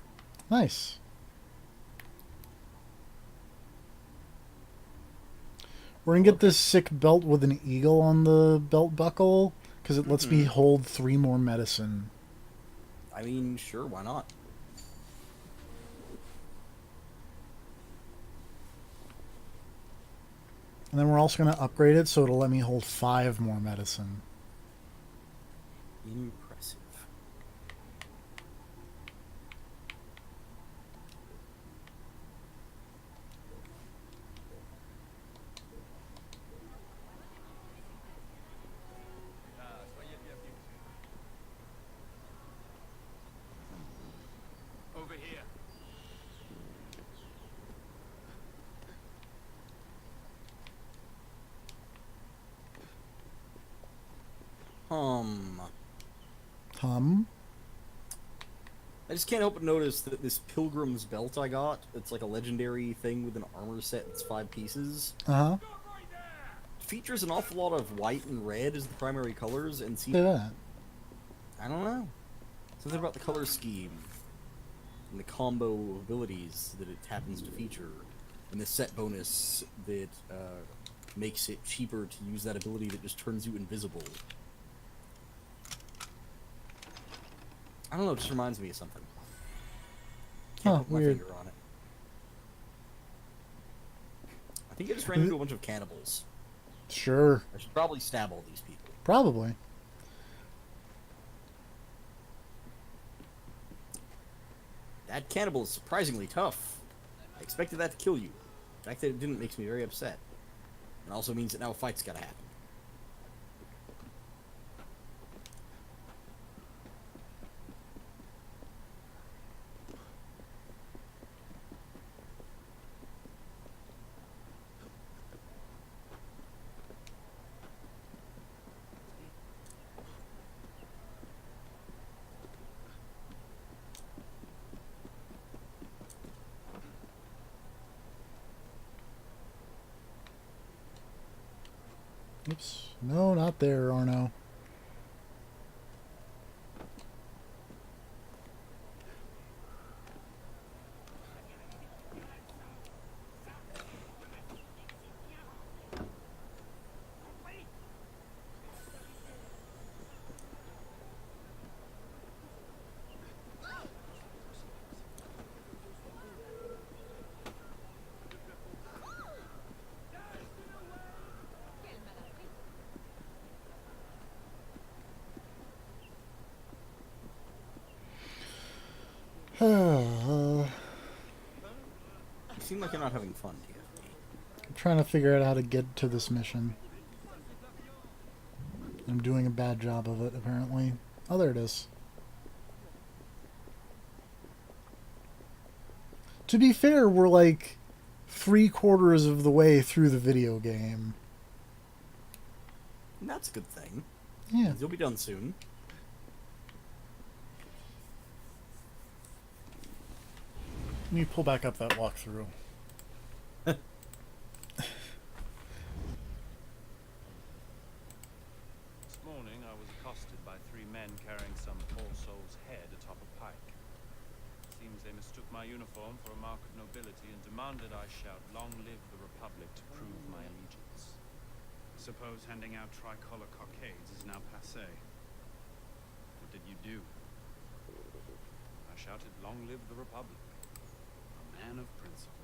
Nice. We're gonna get this sick belt with an eagle on the belt buckle, because it lets me hold 3 more medicine. I mean, sure, why not? And then we're also going to upgrade it so it'll let me hold 5 more medicine. Impressive. Over here. I just can't help but notice that this Pilgrim's belt I got, it's like a legendary thing with an armor set that's 5 pieces, Uh-huh. features an awful lot of white and red as the primary colors, and see, Say that. I don't know. Something about the color scheme and the combo of abilities that it happens to feature, and the set bonus that makes it cheaper to use that ability that just turns you invisible. I don't know, it just reminds me of something. Can't put my Weird. finger on it. I think I just ran into a bunch of cannibals. Sure. I should probably stab all these people. Probably. That cannibal is surprisingly tough. I expected that to kill you. The fact that it didn't makes me very upset. It also means that now a fight's gotta happen. Oops. No, not there, Arno. like you're not having fun, TFP. I'm trying to figure out how to get to this mission. I'm doing a bad job of it, apparently. Oh, there it is. To be fair, we're like 3/4 of the way through the video game. And that's a good thing. Yeah. You'll be done soon. Let me pull back up that walkthrough. This morning I was accosted by 3 men carrying some All Souls head atop a pike. Seems they mistook my uniform for a mark of nobility and demanded I shout, "Long live the Republic," to prove my allegiance. Suppose handing out tricolor cockades is now passé. What did you do? I shouted, "Long live the Republic." A man of principle.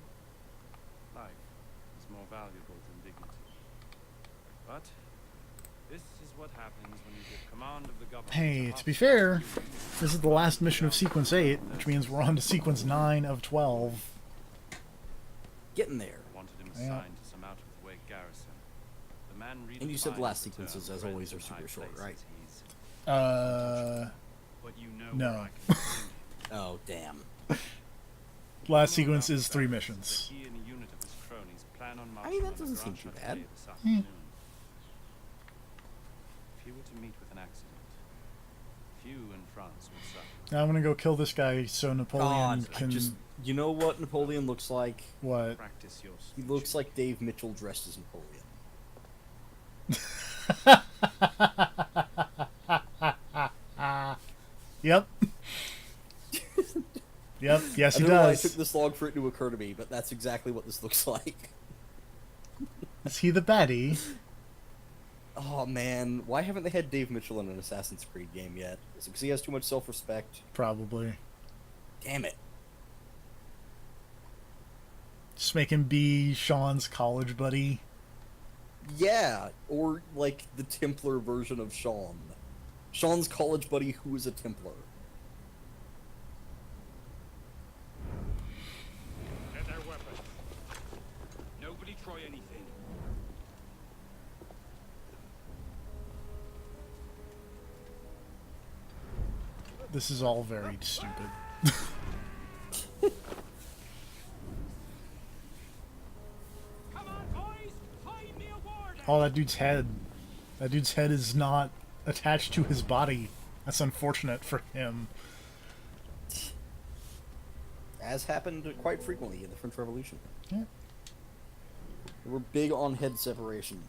Life is more valuable than dignity. But this is what happens when you give command of the government. Hey, to be fair, this is the last mission of Sequence 8, which means we're on to Sequence 9 of 12. Getting there. I wanted him Yeah. assigned to some out-of-the-way garrison. The man And you said the redefined last the sequences, term as always, friends are in super high short, right? places. He's But you know No. where I can find him. Oh, damn. Last sequence is 3 missions. He and a unit of his cronies plan on I mean, that marching on doesn't the seem Grand too Châtelet bad. this afternoon. If he were to meet with an accident, few in France would suffer. Now I'm gonna go kill this guy so Napoleon God, can... you know what Napoleon looks like? What? Practice your He looks like Dave Mitchell dressed as Napoleon. Yep. Yep, yes he I don't know why it does. took this long for it to occur to me, but that's exactly what this looks like. Is he the baddie? Oh man, why haven't they had Dave Mitchell in an Assassin's Creed game yet? Is it because he has too much self-respect? Probably. Damn it. Just make him be Sean's college buddy. Yeah, or like the Templar version of Shawn. Sean's college buddy who is a Templar. Get their weapons. Nobody try anything. This is all very stupid. Come on, boys! Find me a warden! Oh, that dude's head. That dude's head is not attached to his body. That's unfortunate for him. As happened quite frequently in the French Revolution. Yeah. They were big on head separation.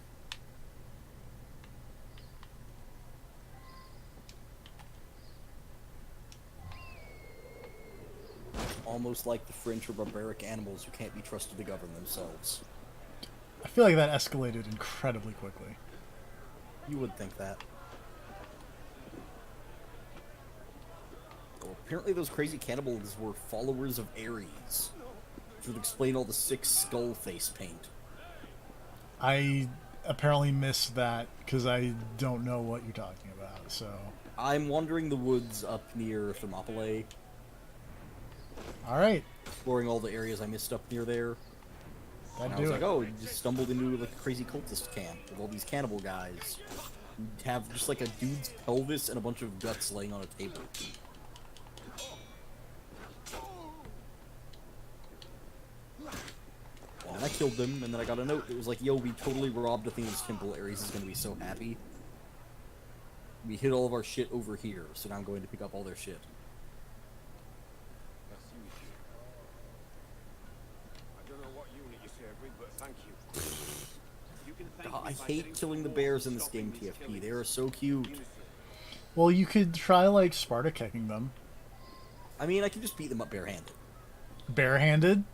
Almost like the French are barbaric animals who can't be trusted to govern themselves. I feel like that escalated incredibly quickly. You would think that. Oh, apparently those crazy cannibals were followers of Ares, which would explain all the sick skull face paint. I apparently missed that because I don't know what you're talking about, so... I'm wandering the woods up near Thermopylae, Alright. exploring all the areas I missed up near there. And That'd I do was it. like, oh, you just stumbled into like a crazy cultist camp with all these cannibal guys. You have just like a dude's pelvis and a bunch of guts laying on a table. And I killed them, and then I got a note that was like, yo, we totally robbed Athena's temple. Ares is going to be so happy. We hid all of our shit over here, so now I'm going to pick up all their shit. I don't know what unit you're serving, but thank you. You can thank God, me I by hate getting killing the some bears more in this game, stopping these TFP. killings. They are so cute. Unity. Well, you could try, like, Sparta kicking them. I mean, I can just beat them up barehanded. Barehanded?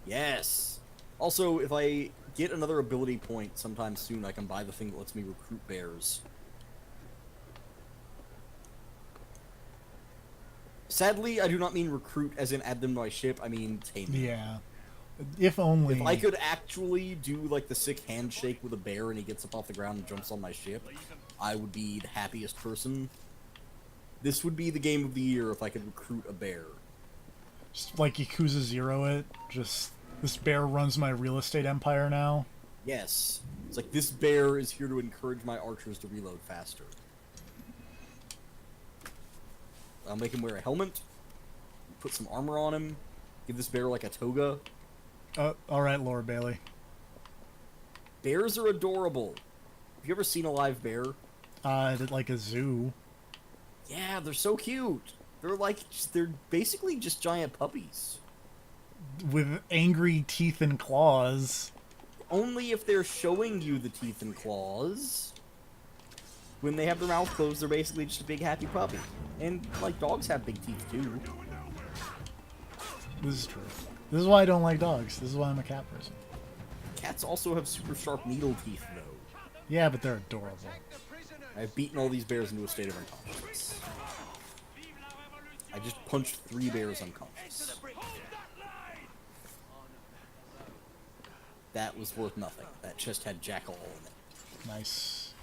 Yes! Also, if I get another ability point sometime soon, I can buy the thing that lets me recruit bears. Sadly, I do not mean recruit as in add them to my ship, I mean tame them. Yeah. If only... If I could actually do, like, the sick handshake with a bear and he gets up off the ground and jumps on my ship, I would be the happiest person. This would be the game of the year if I could recruit a bear. Just like Yakuza 0 it, just This bear runs my real estate empire now. Yes. It's like, this bear is here to encourage my archers to reload faster. I'll make him wear a helmet, put some armor on him, give this bear like a toga. Alright, Laura Bailey. Bears are adorable. Have you ever seen a live bear? At like a zoo. Yeah, they're so cute. They're basically just giant puppies. With angry teeth and claws. Only if they're showing you the teeth and claws. When they have their mouth closed, they're basically just a big happy puppy. And, like, dogs have big teeth, too. This is true. This is why I don't like dogs. This is why I'm a cat person. Cats also have super sharp needle teeth, though. Yeah, but they're adorable. I've beaten all these bears into a state of unconsciousness. I just punched 3 bears unconscious. That was worth nothing. That chest had jackal in it. Nice.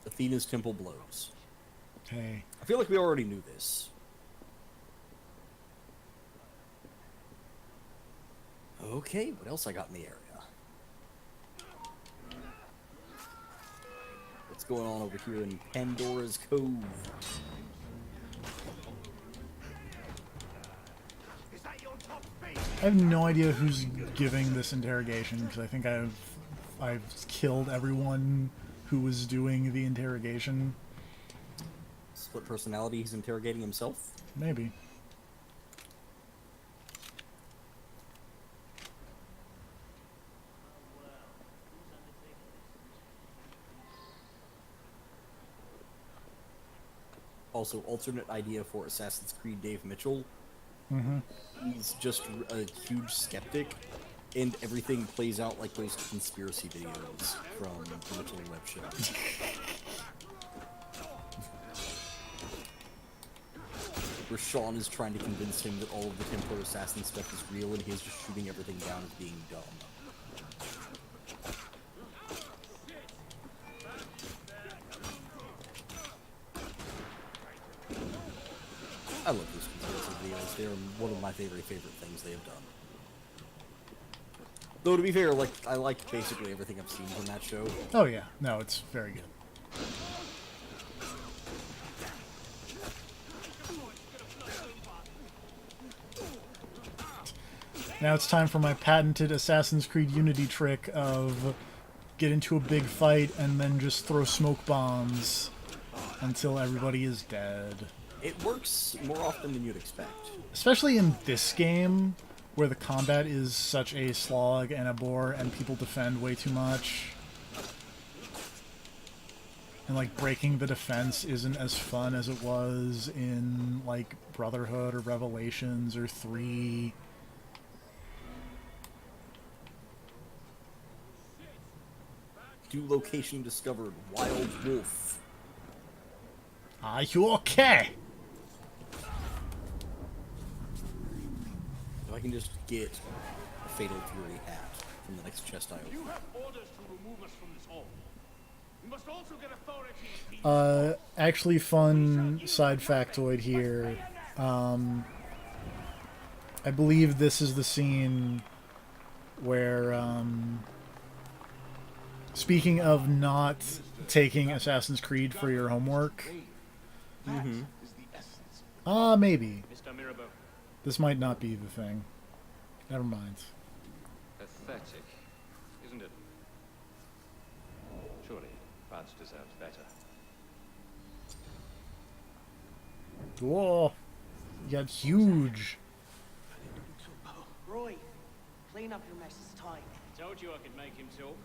Athena's temple blows. Hey. I feel like we already knew this. Okay, what else I got in the area? What's going on over here in Pandora's Cove? I have no idea who's giving this interrogation, because I think I've killed everyone who was doing the interrogation. Split personality, he's interrogating himself? Maybe. Also, alternate idea for Assassin's Creed Dave Mitchell. Mm-hmm. He's just a huge skeptic, and everything plays out like those conspiracy videos from the Mitchell Web Show. Where Shawn is trying to convince him that all of the Templar assassin stuff is real, and he's just shooting everything down as being dumb. I love those conspiracy videos. They're one of my favorite things they have done. Though, to be fair, like, I like basically everything I've seen from that show. Oh yeah, no, it's very good. Now it's time for my patented Assassin's Creed Unity trick of get into a big fight and then just throw smoke bombs until everybody is dead. It works more often than you'd expect. Especially in this game, where the combat is such a slog and a bore and people defend way too much. And, like, breaking the defense isn't as fun as it was in, like, Brotherhood or Revelations or 3. New location discovered. Wild Wolf. Are you okay? If I can just get a Fatal Fury hat from the next chest I open. You have orders to remove us from this hall. We must also get authority. Actually fun side factoid here. I believe this is the scene where, speaking of not taking Assassin's Creed for your homework. Mm-hmm. Maybe. This might not be the thing. Never mind. Pathetic, isn't it? Surely, France deserves better. Whoa. You got huge. Roy, clean up your mess. It's time. Told you I could make him talk.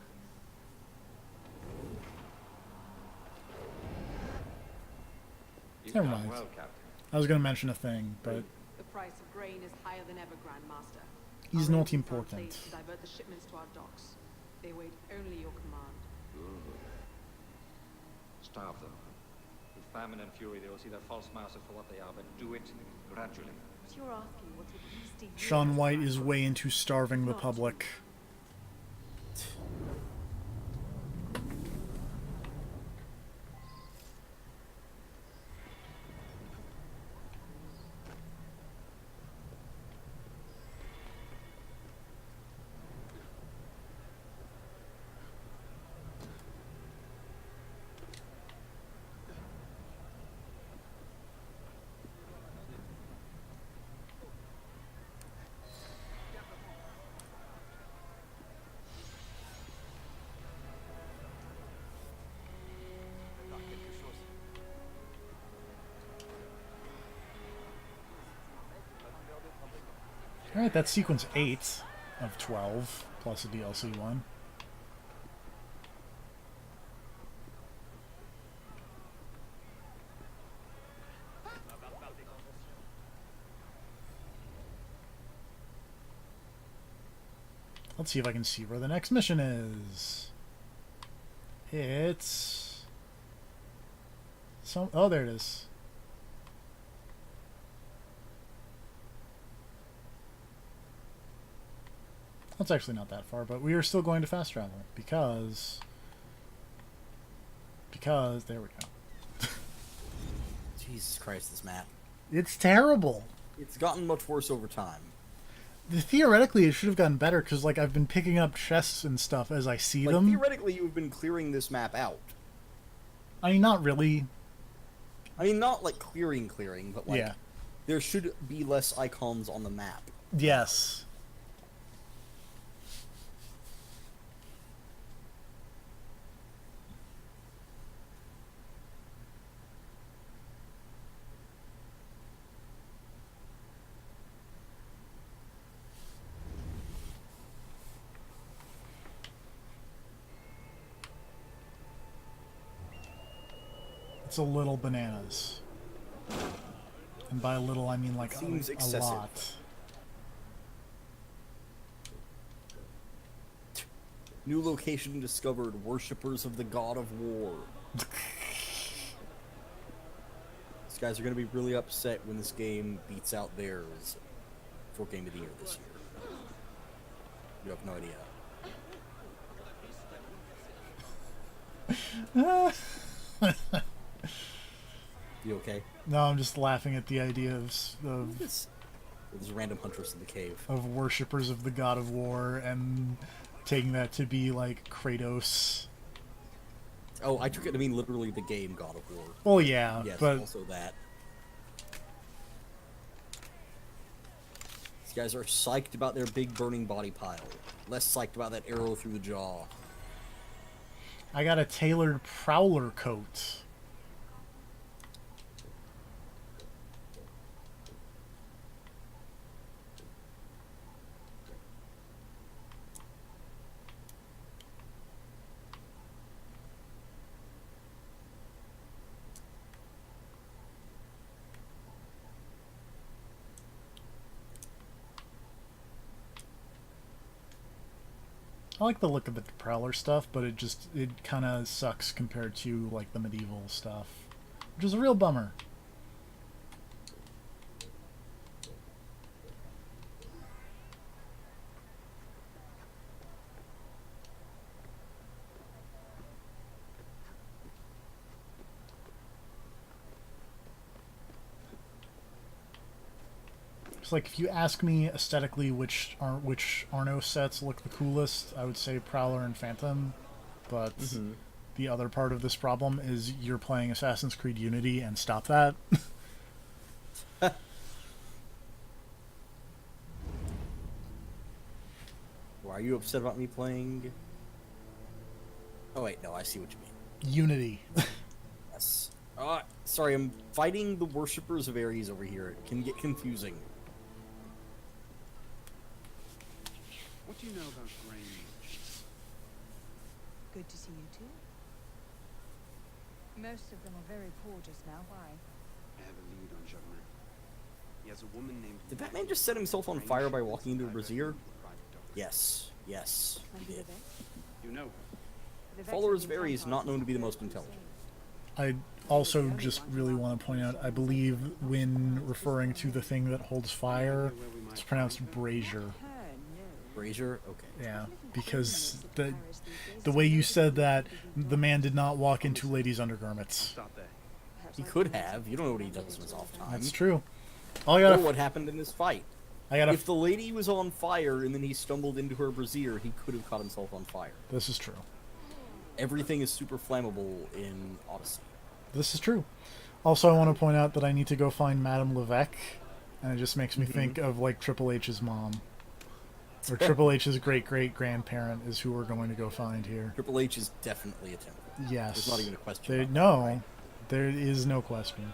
You've Never done mind. well, Captain. I was going to mention a thing, but The price of grain is higher than ever, Grandmaster. he's Our not agents are important. placed to divert the shipments to our docks. They wait only your command. Good. Starve them. With famine and fury, they will see their false masters for what they are, but do it gradually. But you're asking what would hasty Shawn White is way into starving the public. Alright, that's sequence 8 of 12, plus a DLC one. Let's see if I can see where the next mission is. It's... Oh, there it is. That's actually not that far, but we are still going to fast travel because there we go. Jesus Christ, this map. It's terrible. It's gotten much worse over time. Theoretically, it should have gotten better because, like, I've been picking up chests and stuff as I see them. Theoretically, you've been clearing this map out. I mean, not really. I mean, not like clearing, but like yeah. There should be less icons on the map. Yes. It's a little bananas. And by a little, I mean like Seems a excessive. lot. New location discovered. Worshippers of the God of War. These guys are going to be really upset when this game beats out theirs for Game of the Year this year. You have no idea. You okay? No, I'm just laughing at the idea of There's a random huntress in the cave. Of worshippers of the God of War and taking that to be like Kratos. Oh, I took it to mean literally the game God of War. Oh yeah, yes, but also that. These guys are psyched about their big burning body pile. Less psyched about that arrow through the jaw. I got a tailored prowler coat. I like the look of the Prowler stuff, but it kind of sucks compared to like the medieval stuff, which is a real bummer. Like if you ask me aesthetically which Arno sets look the coolest, I would say Prowler and Phantom, but the other part of this problem is you're playing Assassin's Creed Unity, and stop that. Why are you upset about me playing? Oh wait, no, I see what you mean. Unity. Yes. Sorry, I'm fighting the worshippers of Ares over here. It can get confusing. What do you know about grain? Good to see you too. Most of them are very poor just now. Why? I have a lead on Germain. He has a woman named... Did that man just set himself on fire by walking into a brazier? Yes. Yes, he did. You know. Followers of Ares not known to be the most intelligent. I also just really want to point out, I believe when referring to the thing that holds fire, it's pronounced brazier. Brazier? Okay. Yeah, because the way you said that, the man did not walk into ladies' undergarments. He could have. You don't know what he does in his off time. That's true. Or what happened in this fight. If the lady was on fire and then he stumbled into her brazier, he could have caught himself on fire. This is true. Everything is super flammable in Odyssey. This is true. Also, I want to point out that I need to go find Madame Levesque, and it just makes me think of like Triple H's mom. Or Triple H's great-great-grandparent is who we're going to go find here. Triple H is definitely a temple. Yes. There's not even a question. There is no question.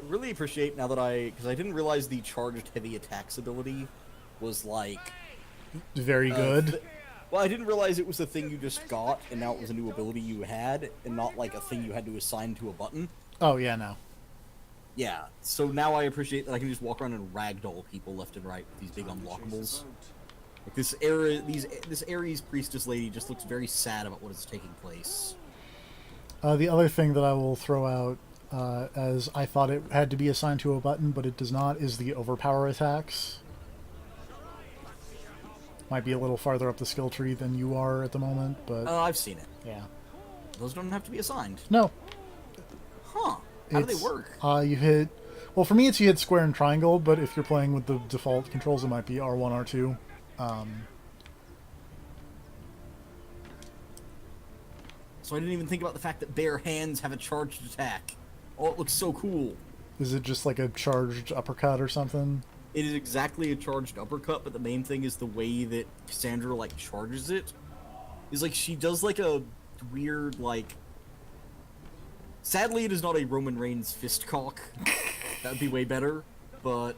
really appreciate now that because I didn't realize the charged heavy attacks ability was like Very good. well, I didn't realize it was a thing you just got, and now it was a new ability you had, and not like a thing you had to assign to a button. Oh yeah, no. Yeah, so now I appreciate that I can just walk around and ragdoll people left and right with these big unlockables. Like this Ares priestess lady just looks very sad about what is taking place. The other thing that I will throw out, as I thought it had to be assigned to a button, but it does not, is the overpower attacks. Might be a little farther up the skill tree than you are at the moment, but... I've seen it. Yeah. Those don't have to be assigned. No. Huh. How do they work? You hit... Well, for me, it's you hit square and triangle, but if you're playing with the default controls, it might be R1, R2. So I didn't even think about the fact that bare hands have a charged attack. Oh, it looks so cool. Is it just like a charged uppercut or something? It is exactly a charged uppercut, but the main thing is the way that Cassandra, like, charges it. Is, like, she does, like, a weird, like... Sadly, it is not a Roman Reigns fist cock. That would be way better, but...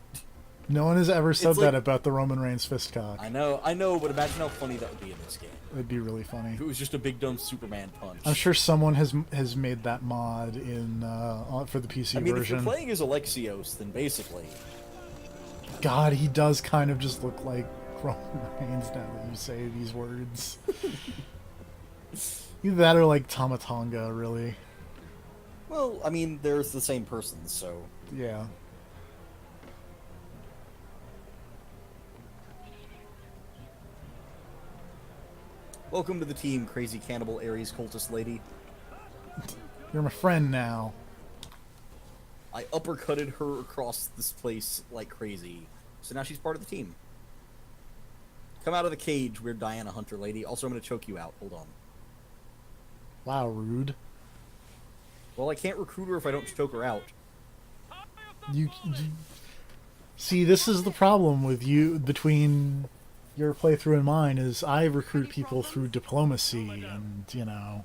No one has ever said It's that like- about the Roman Reigns fist cock. I know, but imagine how funny that would be in this game. It'd be really funny. If it was just a big dumb Superman punch. I'm sure someone has made that mod in for the PC I mean, if version. you're playing as Alexios, then basically... God, he does kind of just look like Roman Reigns now that you say these words. Either that or like Tamatonga, really. Well, I mean, they're the same person, so... Yeah. Welcome to the team, crazy cannibal Ares cultist lady. You're my friend now. I uppercutted her across this place like crazy, so now she's part of the team. Come out of the cage, weird Diana Hunter lady. Also, I'm going to choke you out. Hold on. Wow, rude. Well, I can't recruit her if I don't choke her out. You see, this is the problem with you between your playthrough and mine. Is I recruit people through diplomacy, and you know.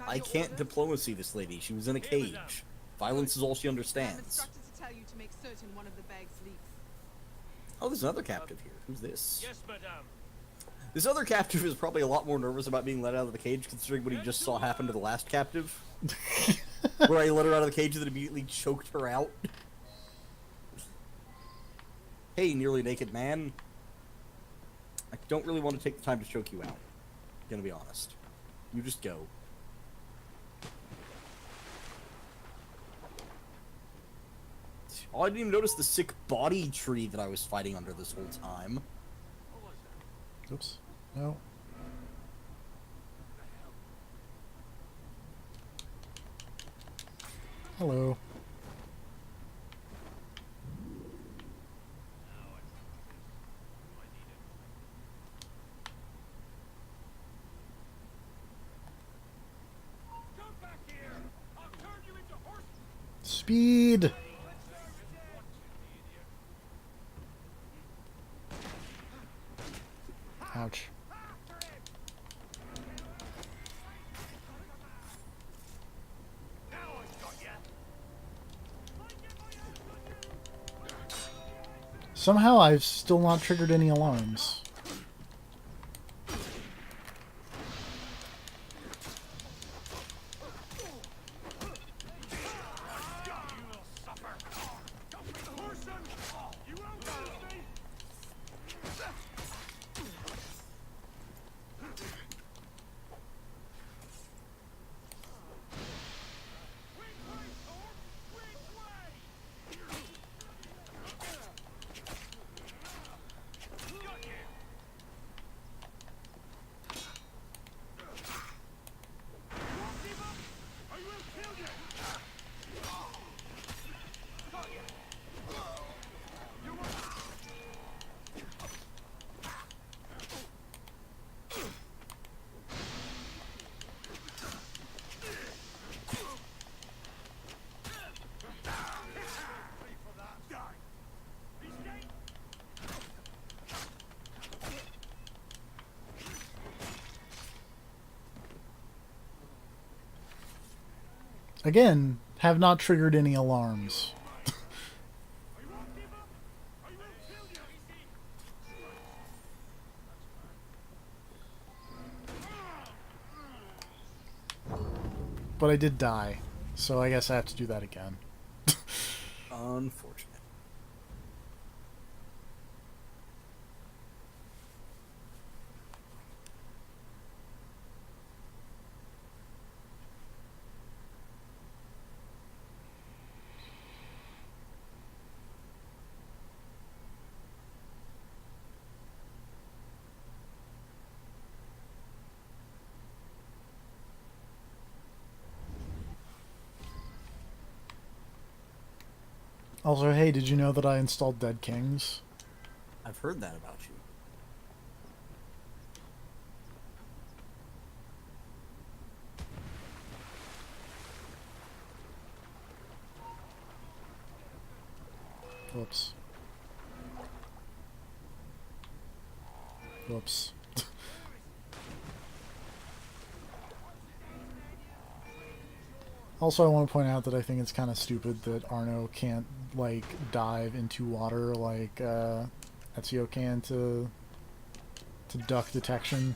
I can't diplomacy this lady. She was in a cage. Violence is all she understands. Oh, there's another captive here. Who's this? Yes, madame. This other captive is probably a lot more nervous about being let out of the cage, considering what he just saw happen to the last captive. Where I let her out of the cage and then immediately choked her out. Hey, nearly naked man. I don't really want to take the time to choke you out. Gonna be honest. You just go. Oh, I didn't even notice the sick body tree that I was fighting under this whole time. Oops. No. Hello. Speed. Ouch. Somehow I've still not triggered any alarms. Again, have not triggered any alarms. but I did die, so I guess I have to do that again. Unfortunate. Also, hey, did you know that I installed Dead Kings? I've heard that about you. Whoops. Whoops. Also, I want to point out that I think it's kind of stupid that Arno can't, like, dive into water like Ezio can to duck detection.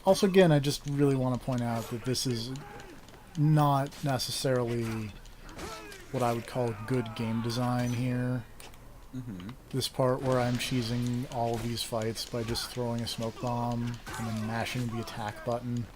Also, again, I just really want to point out that this is not necessarily what I would call good game design here. Mm-hmm. This part where I'm cheesing all of these fights by just throwing a smoke bomb and then mashing the attack button.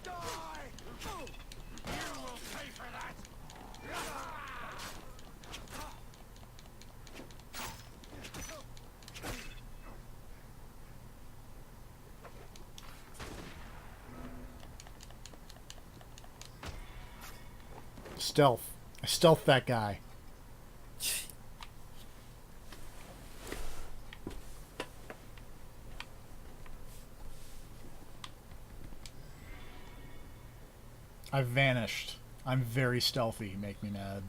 Stealth. I stealth that guy. I've vanished. I'm very stealthy. Make me mad.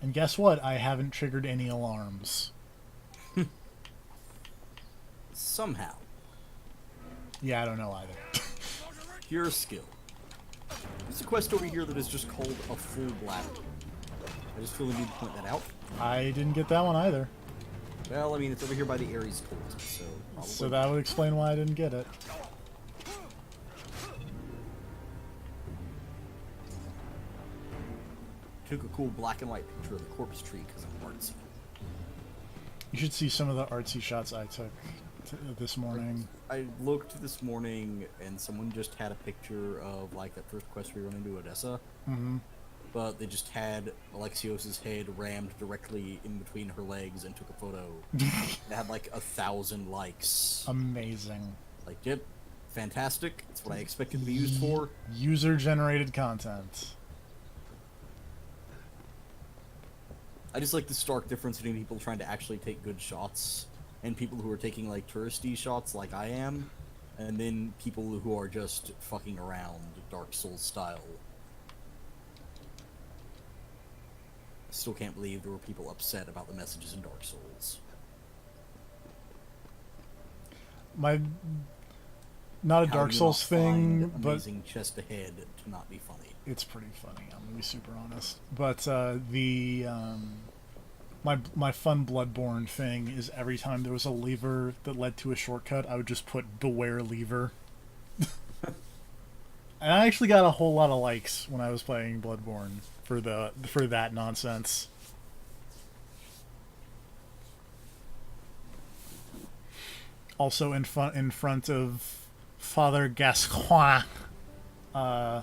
And guess what? I haven't triggered any alarms. Somehow. Yeah, I don't know either. Pure skill. There's a quest over here that is just called a full bladder. I just feel the need to point that out. I didn't get that one either. Well, I mean, it's over here by the Ares cult, so probably. So that would explain why I didn't get it. Took a cool black and white picture of the corpse tree because I'm artsy. You should see some of the artsy shots I took this morning. I looked this morning and someone just had a picture of like that first quest we run into Odessa. Mm-hmm. But they just had Alexios' head rammed directly in between her legs and took a photo. It had like 1,000 likes. Amazing. Like, yep, fantastic. That's what I expected to be used for. User-generated content. I just like the stark difference between people trying to actually take good shots and people who are taking like touristy shots like I am, and then people who are just fucking around Dark Souls style. I still can't believe there were people upset about the messages in Dark Souls. Not a How Dark do you Souls not thing, find but amazing chest ahead to not be funny. It's pretty funny. I'm gonna be super honest. But my fun Bloodborne thing is every time there was a lever that led to a shortcut, I would just put "Beware lever." And I actually got a whole lot of likes when I was playing Bloodborne for that nonsense. Also in front of Father Gascoigne, I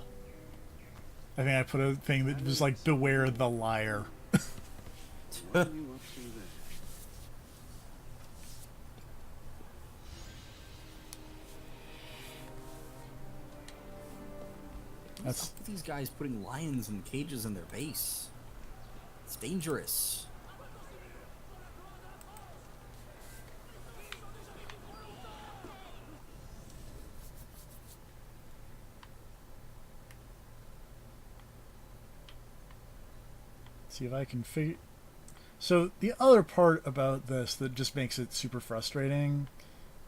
think I put a thing that was like "Beware the liar." What's up with these guys putting lions in cages in their base? It's dangerous. See if I can figure... So the other part about this that just makes it super frustrating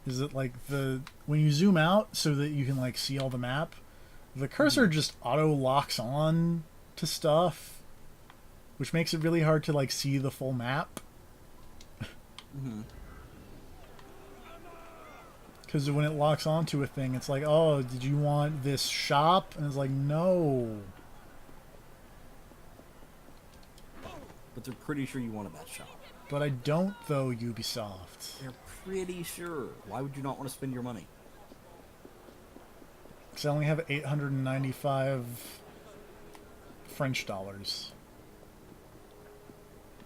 is that like when you zoom out so that you can like see all the map, the cursor just auto locks on to stuff, which makes it really hard to like see the full map. Because when it locks onto a thing, it's like, oh, did you want this shop? And it's like, no. But they're pretty sure you wanted that shop. But I don't, though, Ubisoft. They're pretty sure. Why would you not want to spend your money? Because I only have 895 French dollars.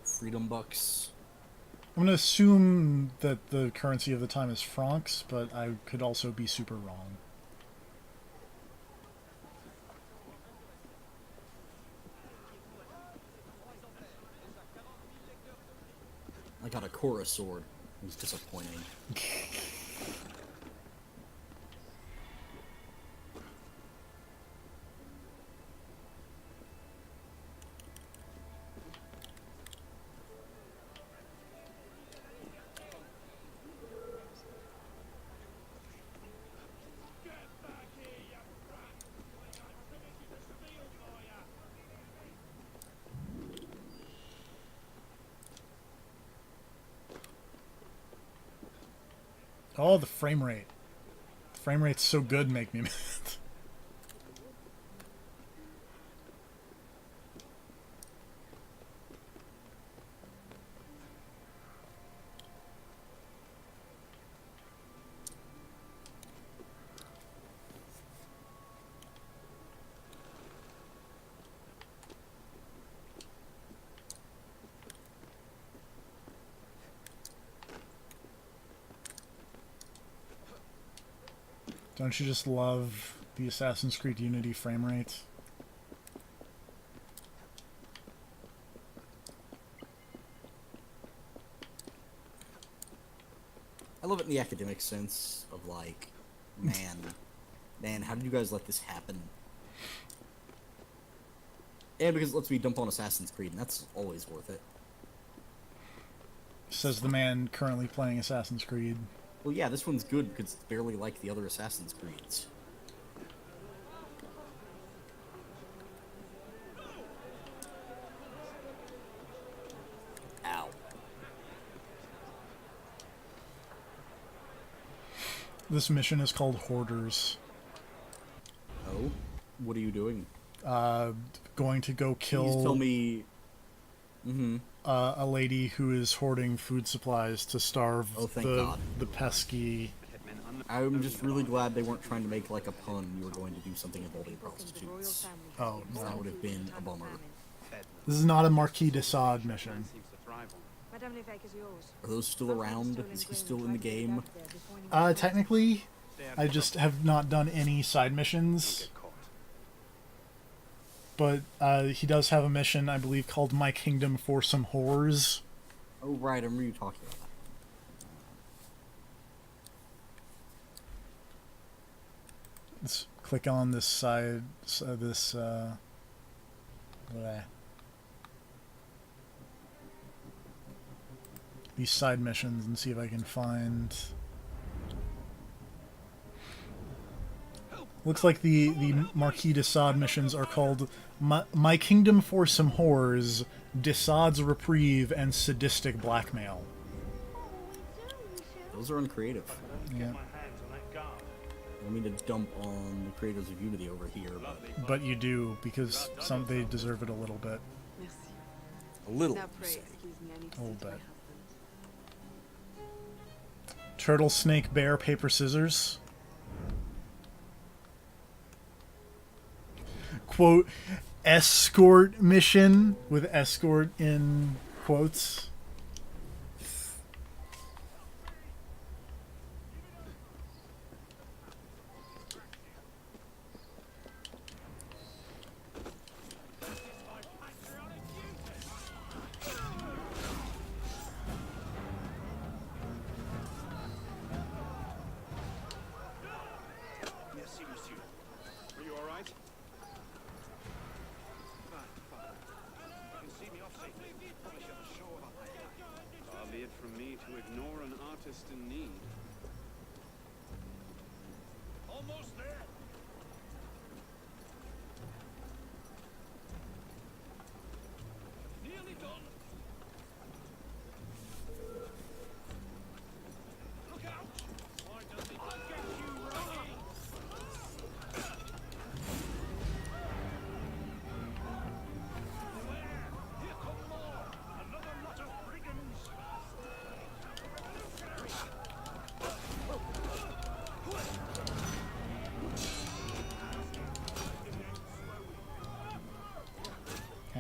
Freedom bucks. I'm going to assume that the currency of the time is francs, but I could also be super wrong. I got a Korra sword. It was disappointing. Oh, the frame rate. The frame rate's so good, make me mad. Don't you just love the Assassin's Creed Unity frame rate? I love it in the academic sense of like, man, how did you guys let this happen? And because it lets me dump on Assassin's Creed, and that's always worth it. Says the man currently playing Assassin's Creed. Well, yeah, this one's good because it's barely like the other Assassin's Creeds. Ow. This mission is called Hoarders. Oh? What are you doing? Going to go kill... Please tell me... a lady who is hoarding food supplies to starve the pesky... I'm just really glad they weren't trying to make like a pun. You were going to do something involving prostitutes. Oh, no. That would have been a bummer. This is not a Marquis de Sade mission. Are those still around? Is he still in the game? Technically, I just have not done any side missions. But he does have a mission, I believe, called My Kingdom for Some Whores. Oh, right, I remember you talking about that. Let's click on this side, these side missions and see if I can find... Looks like the Marquis de Sade missions are called My Kingdom for Some Whores, de Sade's Reprieve, and Sadistic Blackmail. Those are uncreative. Yeah. I don't mean to dump on the creators of Unity over here, but you do, because they deserve it a little bit. A little, Now you pray say. excuse me, I need to A little see to my bit. husband. Turtle, snake, bear, paper, scissors. Quote, escort mission, with escort in quotes. Merci, monsieur. Are you all right? Fine, fine. You can see me off ignore an artist in need. Almost there. Nearly done. Look out! Why does it not get you, Rocky? Beware! Here come more! Another lot of brigands!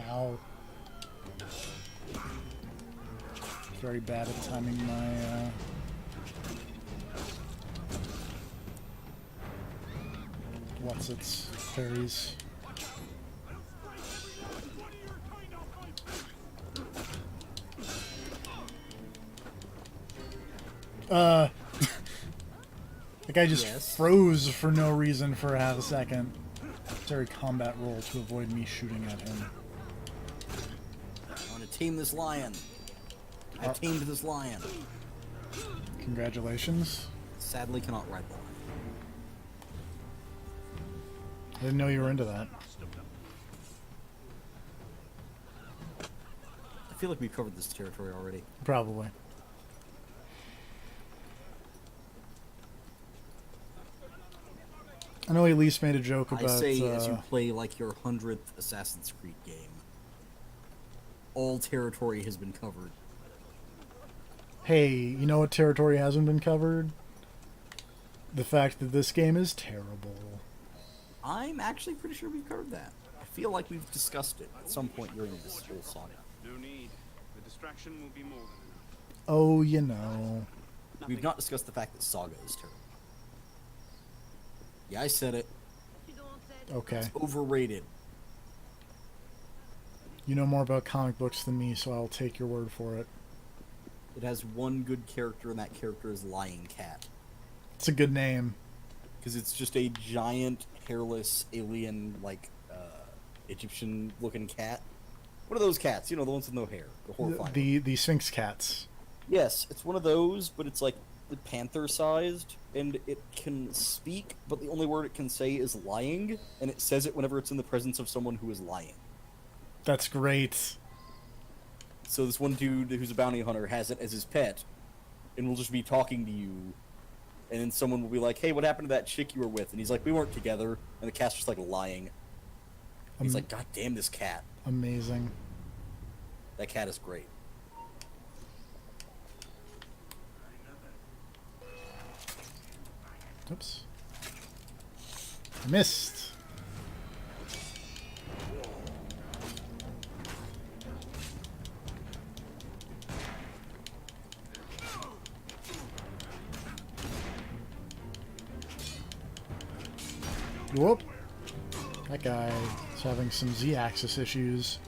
Ow. Very bad at timing my, what's its parries. The guy just froze for no reason for half a second. Very combat roll to avoid me shooting at him. I want to tame this lion. I tamed this lion. Congratulations. Sadly cannot ride the lion. I didn't know you were into that. I feel like we covered this territory already. Probably. I know he at least made a joke about... I say as you play like your 100th Assassin's Creed game. All territory has been covered. Hey, you know what territory hasn't been covered? The fact that this game is terrible. I'm actually pretty sure we've covered that. I feel like we've discussed it at some point during this whole saga. No need. The distraction will be more than enough. Oh, you know. We've not discussed the fact that Saga is terrible. Yeah, I said it. Okay. It's overrated. You know more about comic books than me, so I'll take your word for it. It has one good character, and that character is Lying Cat. It's a good name. Because it's just a giant, hairless, alien, like, Egyptian-looking cat. What are those cats? You know, the ones with no hair. The horrifying The Sphinx cats. Yes, it's one of those, but it's like the panther-sized, and it can speak, but the only word it can say is lying, and it says it whenever it's in the presence of someone who is lying. That's great. So this one dude who's a bounty hunter has it as his pet, and will just be talking to you, and then someone will be like, hey, what happened to that chick you were with? And he's like, we weren't together, and the cat's just like lying. He's like, god damn this cat. Amazing. That cat is great. Oops. Missed. Whoop. That guy is having some Z-axis issues.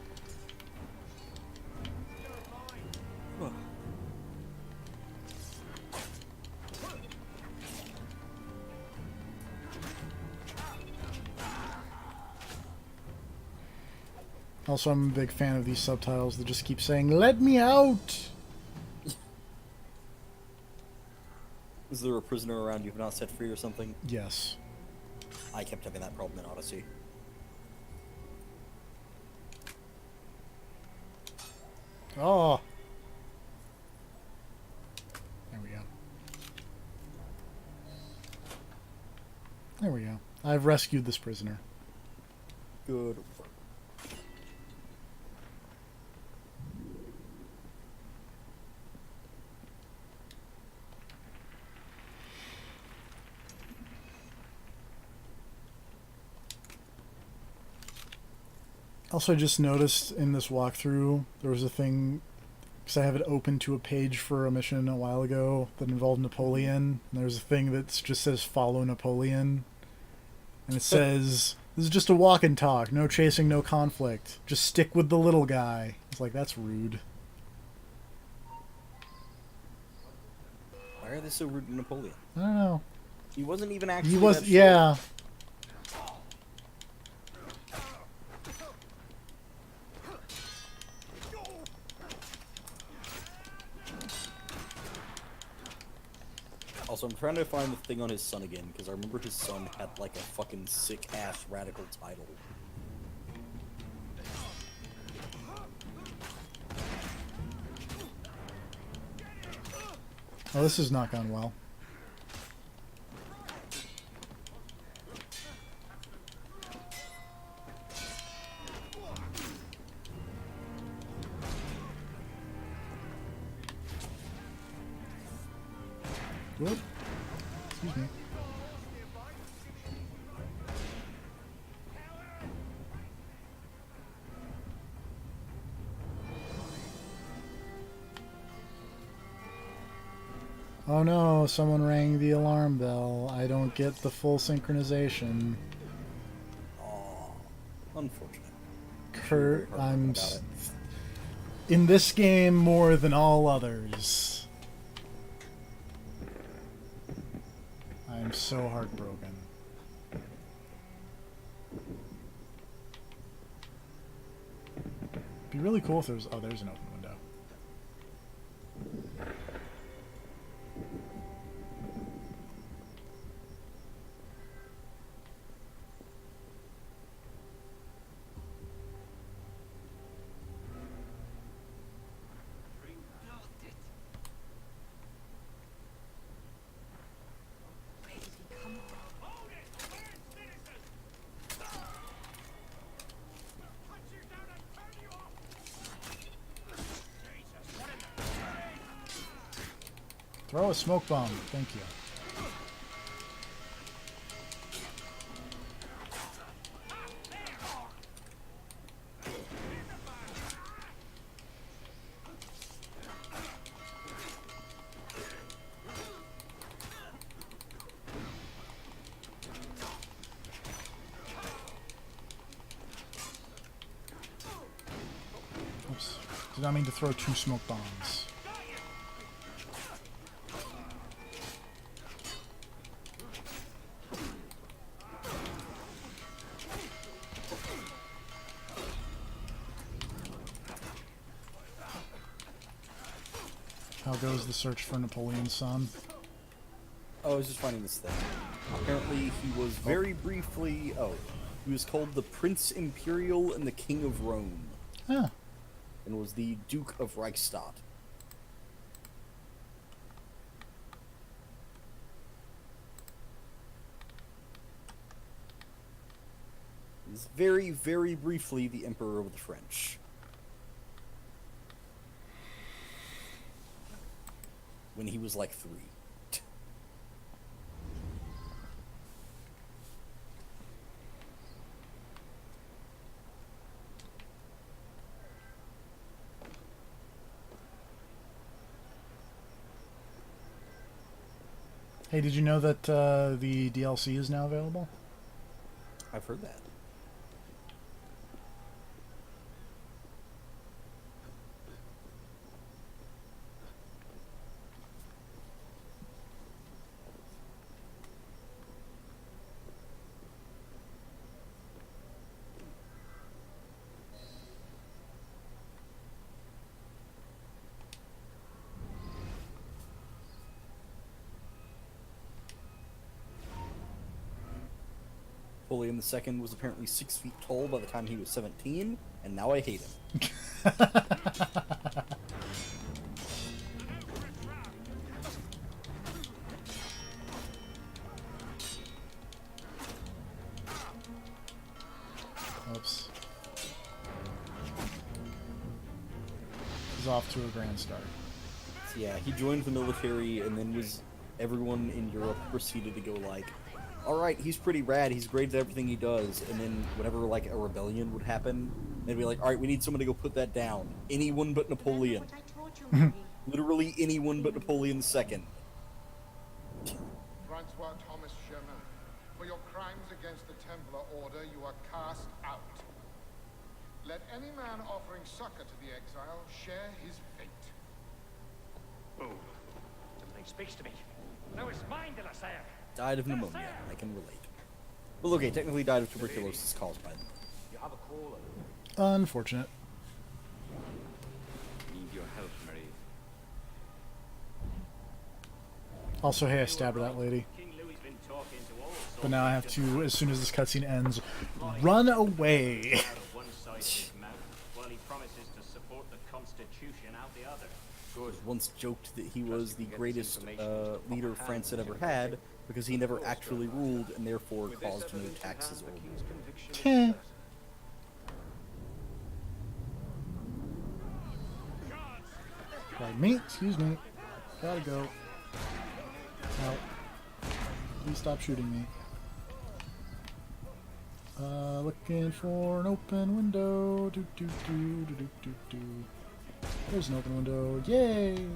Also, I'm a big fan of these subtitles that just keep saying, "Let me out!" Is there a prisoner around you who not set free or something? Yes. I kept having that problem in Odyssey. Oh! There we go. There we go. I've rescued this prisoner. Good. Also, I just noticed in this walkthrough, there was a thing, because I have it open to a page for a mission a while ago that involved Napoleon, and there's a thing that just says follow Napoleon, and it says, this is just a walk and talk, no chasing, no conflict, just stick with the little guy. It's like, that's rude. Why are they so rude to Napoleon? I don't know. He wasn't even actually He was, that yeah. Also, I'm trying to find the thing on his son again, because I remember his son had, like, a fucking sick-ass radical title. Oh, this has not gone well. Whoop. Excuse me. Oh no, someone rang the alarm bell. I don't get the full synchronization. Aww. Unfortunate. Kurt, in this game more than all others. I'm so heartbroken. It'd be really cool if there was... Oh, there's an open window. Throw a smoke bomb. Thank you. Oops. Did not mean to throw 2 smoke bombs. How goes the search for Napoleon's son? Oh, I was just finding this thing. Apparently, he was very briefly... Oh, he was called the Prince Imperial and the King of Rome. Huh. And was the Duke of Reichstadt. He was very, very briefly the Emperor of the French. When he was like 3. Hey, did you know that the DLC is now available? I've heard that. Napoleon II was apparently 6 feet tall by the time he was 17, and now I hate him. Oops. He's off to a grand start. So yeah, he joined the military, and then everyone in Europe proceeded to go like, alright, he's pretty rad, he's great at everything he does, and then whenever like a rebellion would happen, they'd be like, alright, we need someone to go put that down. Anyone but Napoleon. Literally anyone but Napoleon II. Francois Thomas Germain, for your crimes against the Templar Order, you are cast out. Let any man offering succor to the exile share his fate. Oh, something speaks to me. Now it's mine, de la Serre. Died of pneumonia, I can relate. Well, okay, technically died of tuberculosis caused by them. You have a call. Unfortunate. Need your help, Marie. Also, hey, I stabbed that lady. But now I have to, as soon as this cutscene ends, run away. While he promises to support the Constitution out the other. Once joked that he was the greatest leader France had ever had because he never actually ruled and therefore caused no taxes or war. Pardon me, excuse me. Gotta go. No. Please stop shooting me. Looking for an open window. Do do do do do do do. There's an open window. Yay!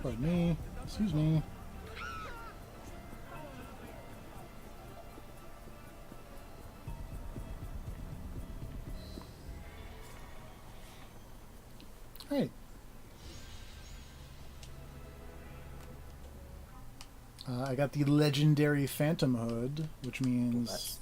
Pardon me. Excuse me. Right. I got the legendary Phantom Hood, which means...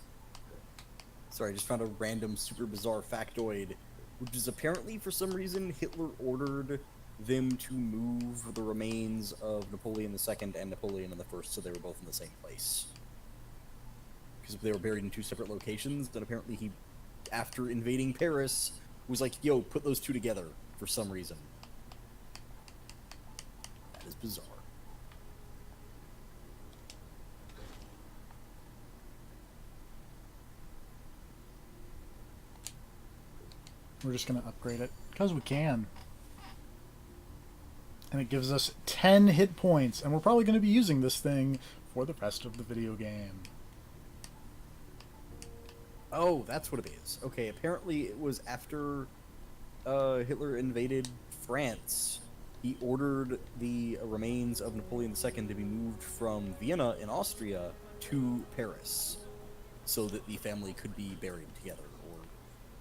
Sorry, I just found a random super bizarre factoid, which is apparently, for some reason, Hitler ordered them to move the remains of Napoleon II and Napoleon I so they were both in the same place. Because they were buried in two separate locations, and apparently he, after invading Paris, was like, yo, put those two together for some reason. That is bizarre. We're just going to upgrade it, because we can. And it gives us 10 hit points, and we're probably going to be using this thing for the rest of the video game. Oh, that's what it is. Okay, apparently it was after Hitler invaded France. He ordered the remains of Napoleon II to be moved from Vienna in Austria to Paris so that the family could be buried together, or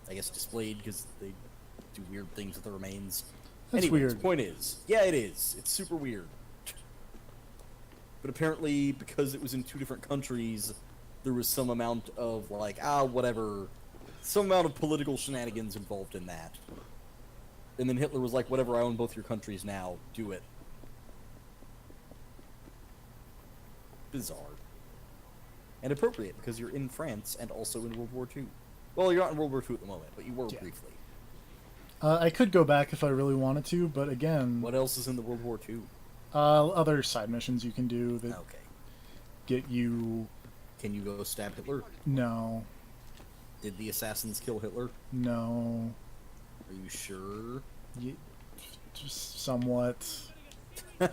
I guess displayed, because they do weird things with the remains. That's Anyways, weird. Point is, yeah, it is. It's super weird. But apparently, because it was in two different countries, there was some amount of, like, whatever, some amount of political shenanigans involved in that. And then Hitler was like, whatever, I own both your countries now, do it. Bizarre. And appropriate, because you're in France and also in World War II. Well, you're not in World War II at the moment, but you were briefly. I could go back if I really wanted to, but again... What else is in the World War II? Other side missions you can do that get you... Can you go stab Hitler? No. Did the assassins kill Hitler? No. Are you sure? Just somewhat. I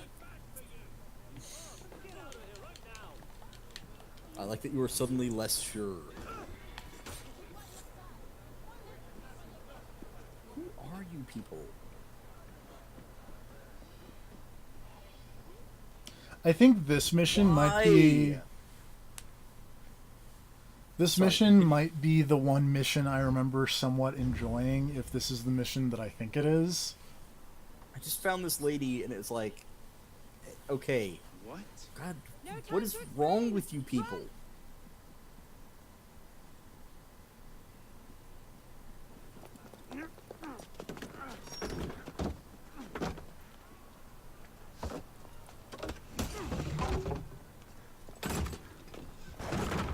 like that you are suddenly less sure. Who are you people? I think this mission might be... This mission might be the one mission I remember somewhat enjoying, if this is the mission that I think it is. I just found this lady, and it's like... Okay. What? God, what is wrong with you people?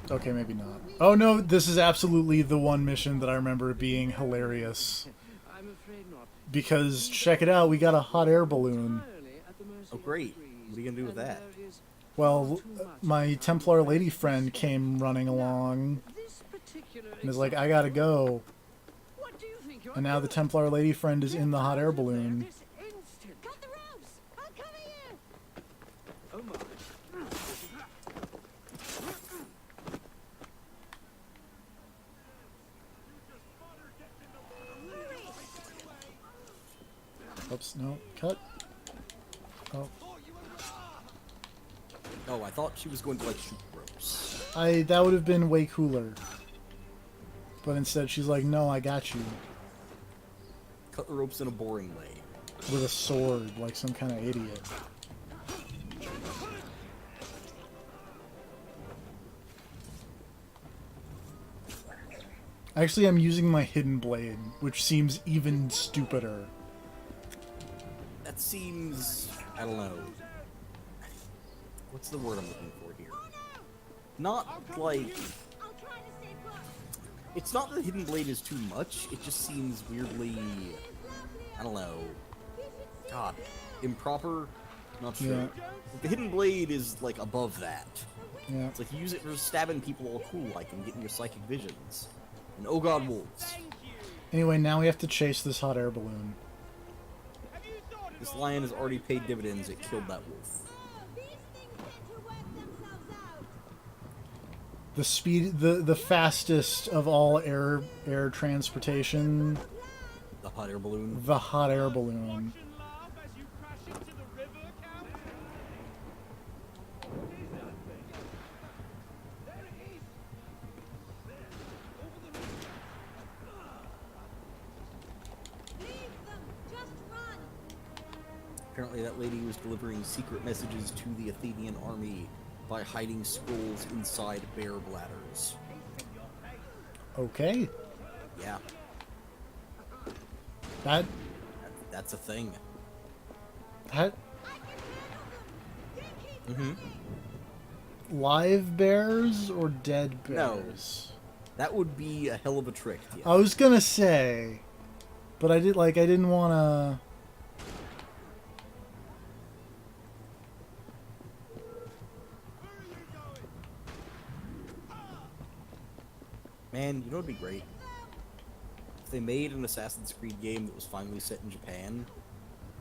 Okay, maybe not. Oh no, this is absolutely the one mission that I remember being hilarious. Because, check it out, we got a hot air balloon. Oh great. What are you gonna do with that? Well, my Templar lady friend came running along and is like, I gotta go. And now the Templar lady friend is in the hot air balloon. Oops, no, cut. Oh. Oh, I thought she was going to, like, shoot ropes. That would have been way cooler. But instead she's like, no, I got you. Cut the ropes in a boring way. With a sword, like some kind of idiot. Actually, I'm using my hidden blade, which seems even stupider. That seems... I don't know. What's the word I'm looking for here? Not like... It's not that the hidden blade is too much, it just seems weirdly... I don't know. God. Improper? Not sure. Yeah. The hidden blade is, like, above that. Yeah. It's like you use it for stabbing people all cool, like, and getting your psychic visions. And oh god, wolves. Anyway, now we have to chase this hot air balloon. This lion has already paid dividends, it killed that wolf. The fastest of all air transportation. The hot air balloon. The hot air balloon. Apparently that lady was delivering secret messages to the Athenian army by hiding scrolls inside bear bladders. Okay. Yeah. That's a thing. That... Mm-hmm. Live bears or dead bears? No. That would be a hell of a trick. Yeah. I was gonna say, but I didn't want to... Man, you know what'd be great? If they made an Assassin's Creed game that was finally set in Japan,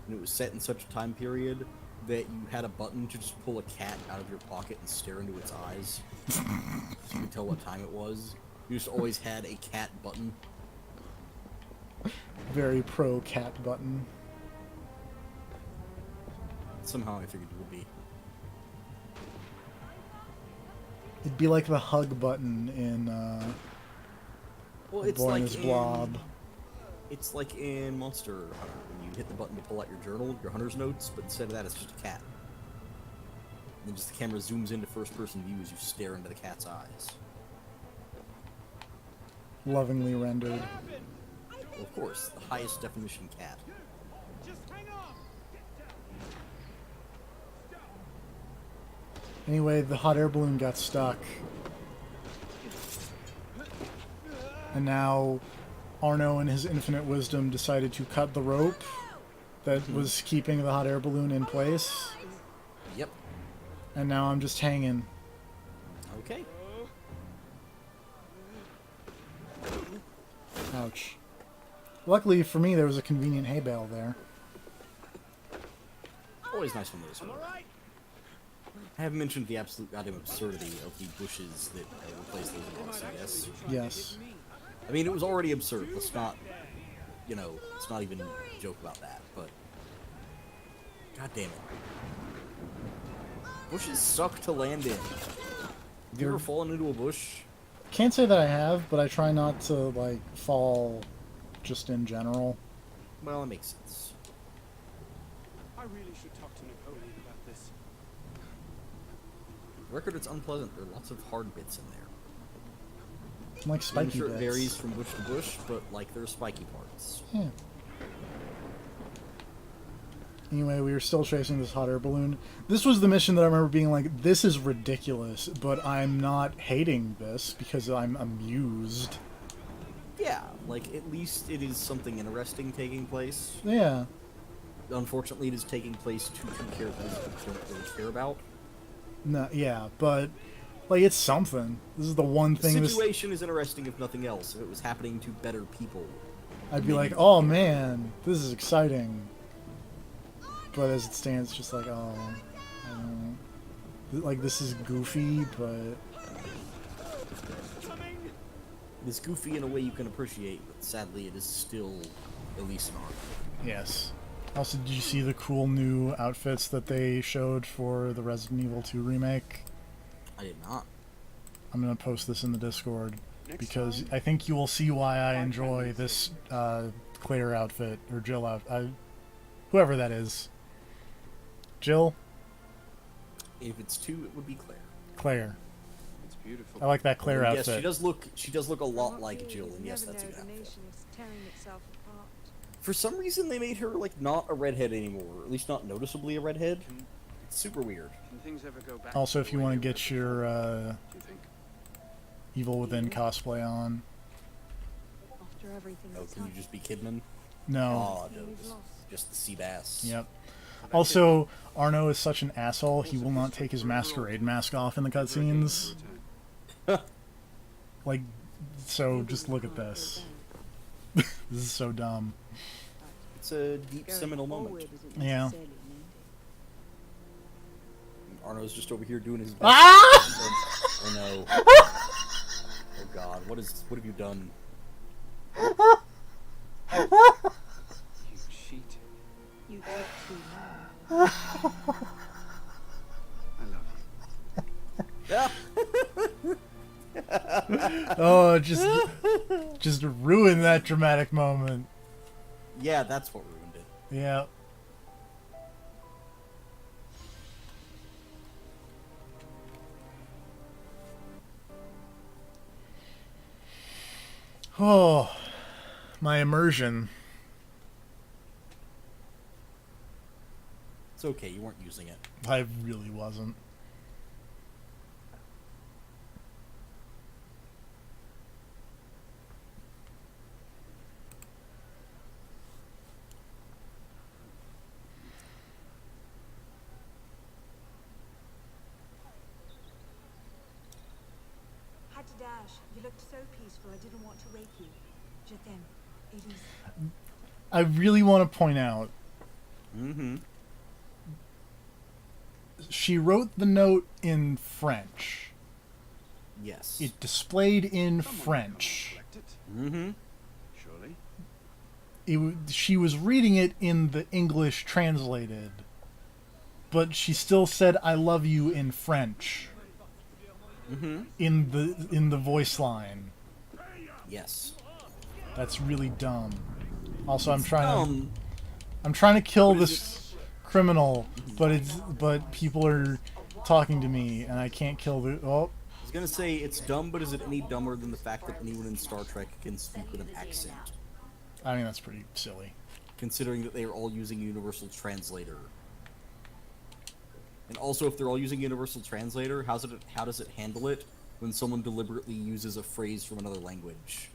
and it was set in such a time period that you had a button to just pull a cat out of your pocket and stare into its eyes. So you could tell what time it was. You just always had a cat button. Very pro cat button. Somehow I figured it would be. It'd be like the hug button in Well, it's Boy like and His Blob. It's like in Monster Hunter, when you hit the button to pull out your journal, your hunter's notes, but instead of that, it's just a cat. And then just the camera zooms into first-person view as you stare into the cat's eyes. Lovingly rendered. Well, of course, the highest definition cat. Anyway, the hot air balloon got stuck. And now Arno, in his infinite wisdom, decided to cut the rope that was keeping the hot air balloon in place. Yep. And now I'm just hanging. Okay. Ouch. Luckily for me, there was a convenient hay bale there. Always nice when there's one. I have mentioned the absolute goddamn absurdity of the bushes that replace those blocks, I guess. Yes. I mean, it was already absurd. Let's not, let's not even joke about that, but... God damn it. Bushes suck to land in. Have you ever fallen into a bush? Can't say that I have, but I try not to, like, fall just in general. Well, it makes sense. I really should talk to Napoleon about this. Record, it's unpleasant. There are lots of hard bits in there. Like spiky I'm sure bits. it varies from bush to bush, but, like, there are spiky parts. Yeah. Anyway, we were still chasing this hot air balloon. This was the mission that I remember being like, this is ridiculous, but I'm not hating this because I'm amused. Yeah, like, at least it is something interesting taking place. Yeah. Unfortunately, it is taking place to two characters that I don't really care about. No, yeah, but, like, it's something. This is the one thing... The situation is interesting, if nothing else. If it was happening to better people, I'd be like, oh man, this is exciting. But as it stands, it's just like, oh, I don't know. Like, this is goofy, but... It's goofy in a way you can appreciate, but sadly it is still at least an art. Yes. Also, did you see the cool new outfits that they showed for the Resident Evil 2 remake? I did not. I'm going to post this in the Discord, because I think you will see why I enjoy this Claire outfit, or Jill outfit. Whoever that is. Jill? If it's two, it would be Claire. Claire. Beautiful. I like that Claire Yes, outfit. she does look a lot like Jill, and yes, that's a good outfit. For some reason, they made her like not a redhead anymore, or at least not noticeably a redhead. It's super weird. Can things ever go back Also, to if the you way want to they get were your before, do you think? Evil Within cosplay on. After everything Oh, that's can you just be Kidman? No. Oh, no, just the sea bass. Yep. Also, Arno is such an asshole, he will not take his masquerade mask off in the cutscenes. Like, so just look at this. This is so dumb. It's a deep seminal moment. Yeah. Arno's just over here doing his best. Ah! Oh no. Oh god, what have you done? You cheat. You took too long. I love you. Oh, just ruin that dramatic moment. Yeah, that's what ruined it. Yeah. Oh, my immersion. It's okay, you weren't using it. I really wasn't. Had to dash. You looked so peaceful. I didn't want to wake you. Je t'aime. Elise. I really want to point out. Mm-hmm. She wrote the note in French. Yes. It displayed in French. Mm-hmm. Surely. She was reading it in the English translated, but she still said "I love you" in French. Mm-hmm. In the voice line. Yes. That's really dumb. Also, I'm trying dumb. to kill this criminal, but people are talking to me, and I can't kill the. Oh. I was gonna say it's dumb, but is it any dumber than the fact that anyone in Star Trek can speak with an accent? I mean, that's pretty silly. Considering that they are all using Universal Translator. And also, if they're all using Universal Translator, how does it handle it when someone deliberately uses a phrase from another language?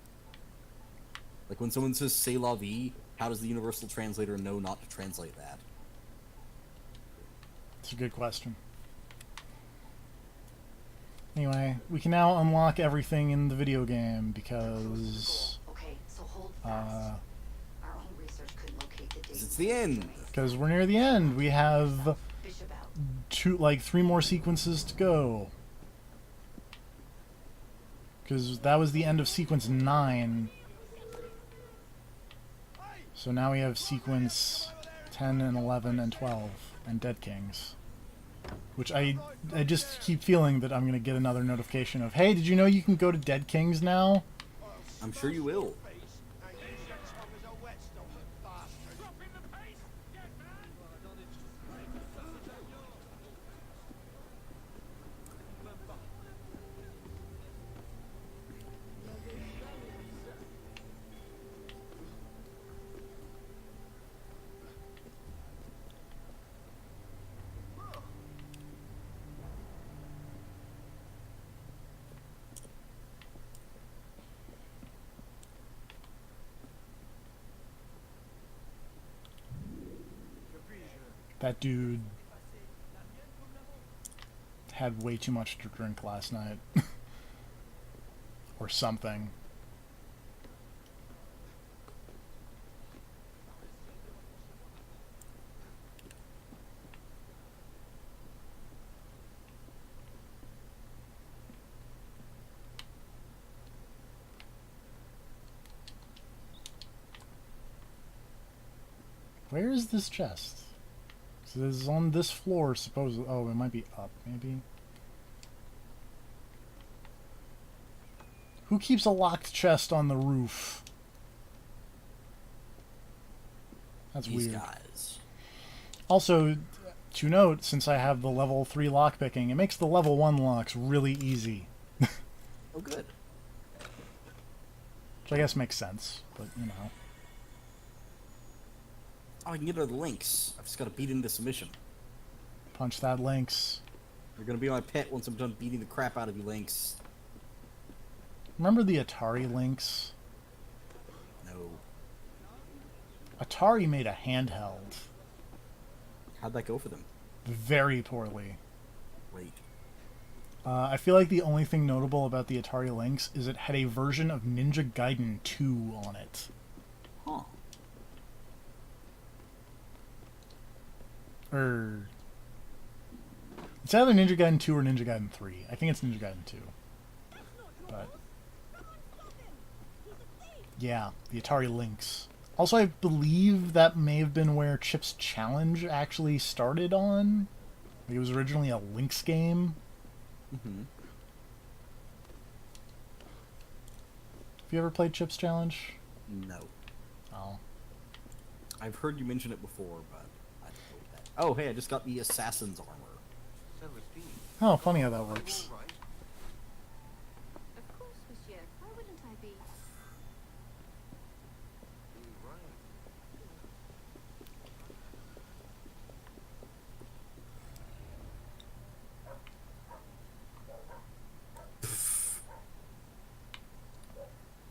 Like when someone says "c'est la vie," how does the Universal Translator know not to translate that? It's a good question. Anyway, we can now unlock everything in the video game because Okay, so hold fast. Our own research couldn't locate the date. It's the end. Because we're near the end. We have Bishop out. three more sequences to go. Because that was the end of sequence 9. So now we have sequence 10 and 11 and 12 and Dead Kings. Which I just keep feeling that I'm going to get another notification of, hey, did you know you can go to Dead Kings now? I'm sure you will. That dude had way too much to drink last night. Or something. Where is this chest? So this is on this floor, supposedly. Oh, it might be up, maybe. Who keeps a locked chest on the roof? That's These weird. guys. Also, to note, since I have the level 3 lockpicking, it makes the level 1 locks really easy. Oh, good. Which I guess makes sense, but you know. Oh, I can get her the links. I've just got to beat into submission. Punch that Lynx. You're gonna be my pet once I'm done beating the crap out of you, Lynx. Remember the Atari Lynx? No. Atari made a handheld. How'd that go for them? Very poorly. Great. I feel like the only thing notable about the Atari Lynx is it had a version of Ninja Gaiden 2 on it. Huh. It's either Ninja Gaiden 2 or Ninja Gaiden 3. I think it's Ninja Gaiden 2. But yeah, the Atari Lynx. Also, I believe that may have been where Chip's Challenge actually started on. Like, it was originally a Lynx game. Mm-hmm. Have you ever played Chip's Challenge? No. Oh. I've heard you mention it before, but I don't know that. Oh, hey, I just got the Assassin's armor. Oh, funny how that works. Of course, monsieur. Why wouldn't I be?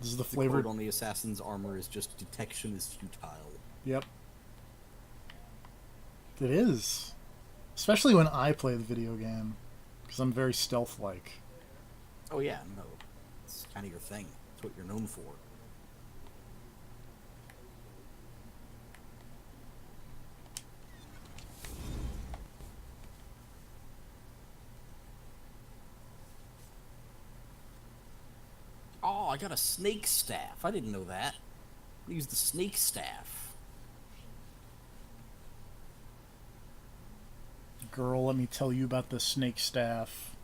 This is the The flavor quote on the Assassin's armor is just detection is futile. Yep. It is. Especially when I play the video game. Because I'm very stealth-like. Oh yeah, no. It's kind of your thing. It's what you're known for. Oh, I got a snake staff. I didn't know that. I use the snake staff. Girl, let me tell you about the snake staff.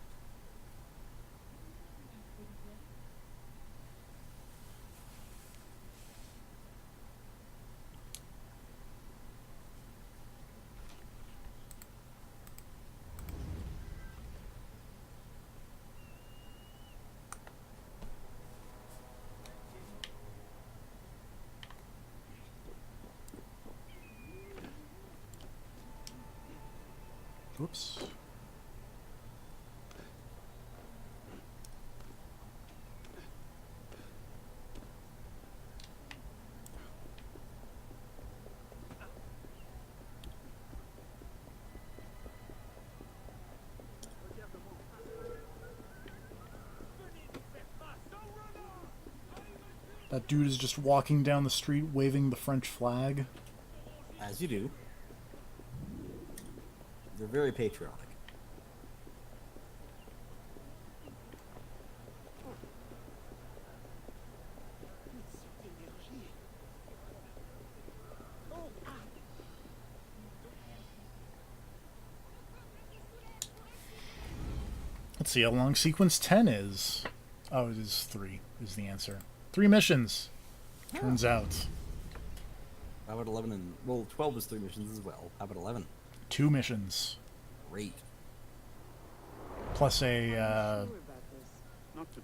Whoops. That dude is just walking down the street waving the French flag. As you do. They're very patriotic. Let's see how long sequence 10 is. Oh, it is 3 is the answer. 3 missions. Turns out. How about 11 and... Well, 12 is 3 missions as well. How about 11? 2 missions. Great. Plus a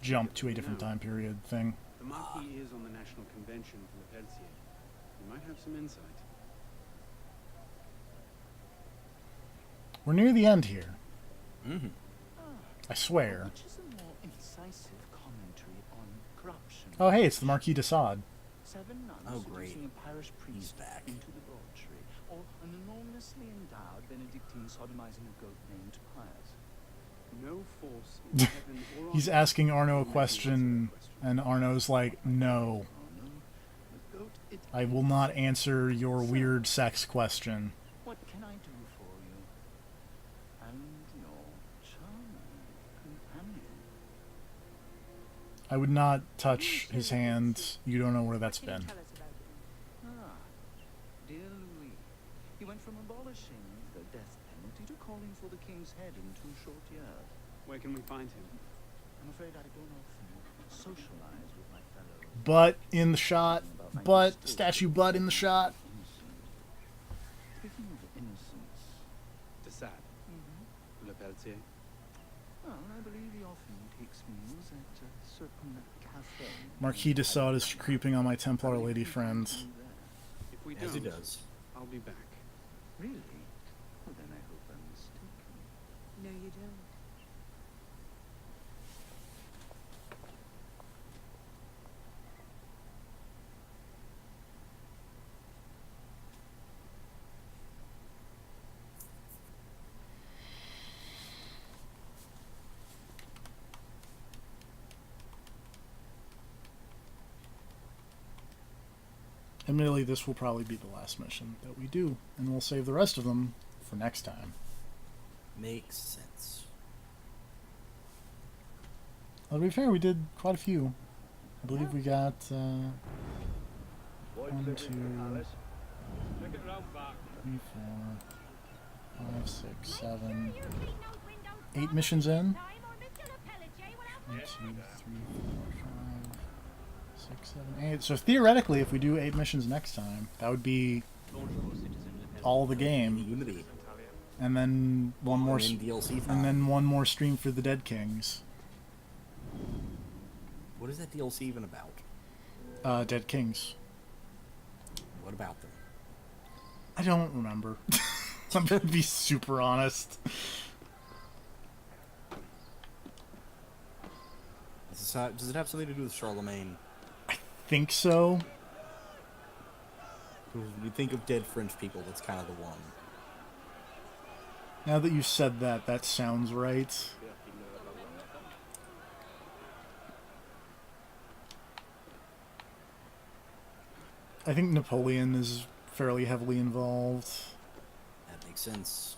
jump to a different time period thing. The Marquis is on the National Convention for the Peltier. You might have some insight. We're near the end here. Mm-hmm. I swear. Which is a more incisive commentary on corruption. Oh, hey, it's the Marquis de Sade. 7 nuns Oh, great. seducing a parish priest back. into debauchery, or an enormously endowed Benedictine sodomizing a goat named Pius. No force in heaven or on He's asking Arno a question, and Arno's like, no. I will not answer your weird sex question. What can I do for you? And your charming companion. I would not touch his hand. You don't know where that's been. Ah, dear Louis. He went from abolishing the death penalty to calling for the king's head in 2 short years. Where can we find him? I'm afraid I don't often socialize with my fellows. Butt in the shot. Butt. Statue butt in the shot. Speaking of innocence... De Sade. Le Peltier. Well, I believe he often takes meals at Marquis de Sade is creeping on my Templar lady friend. If we As he don't, does. I'll be back. Really? Well, then I hope I'm mistaken. No, you don't. Admittedly, this will probably be the last mission that we do, and we'll save the rest of them for next time. Makes sense. Well, to be fair, we did quite a few. I believe we got 1, 2, 3, 4, 5, 6, 7, 8 missions in. 1, 2, 3, 4, 5, 6, 7, 8. So theoretically, if we do 8 missions next time, that would be all the game. Unity. And then one more, And then DLC time. and then one more stream for the Dead Kings. What is that DLC even about? Dead Kings. What about them? I don't remember. I'm gonna be super honest. Does it have something to do with Charlemagne? Think so. When you think of dead French people, that's kind of the one. Now that you said that, that sounds right. I think Napoleon is fairly heavily involved. That makes sense.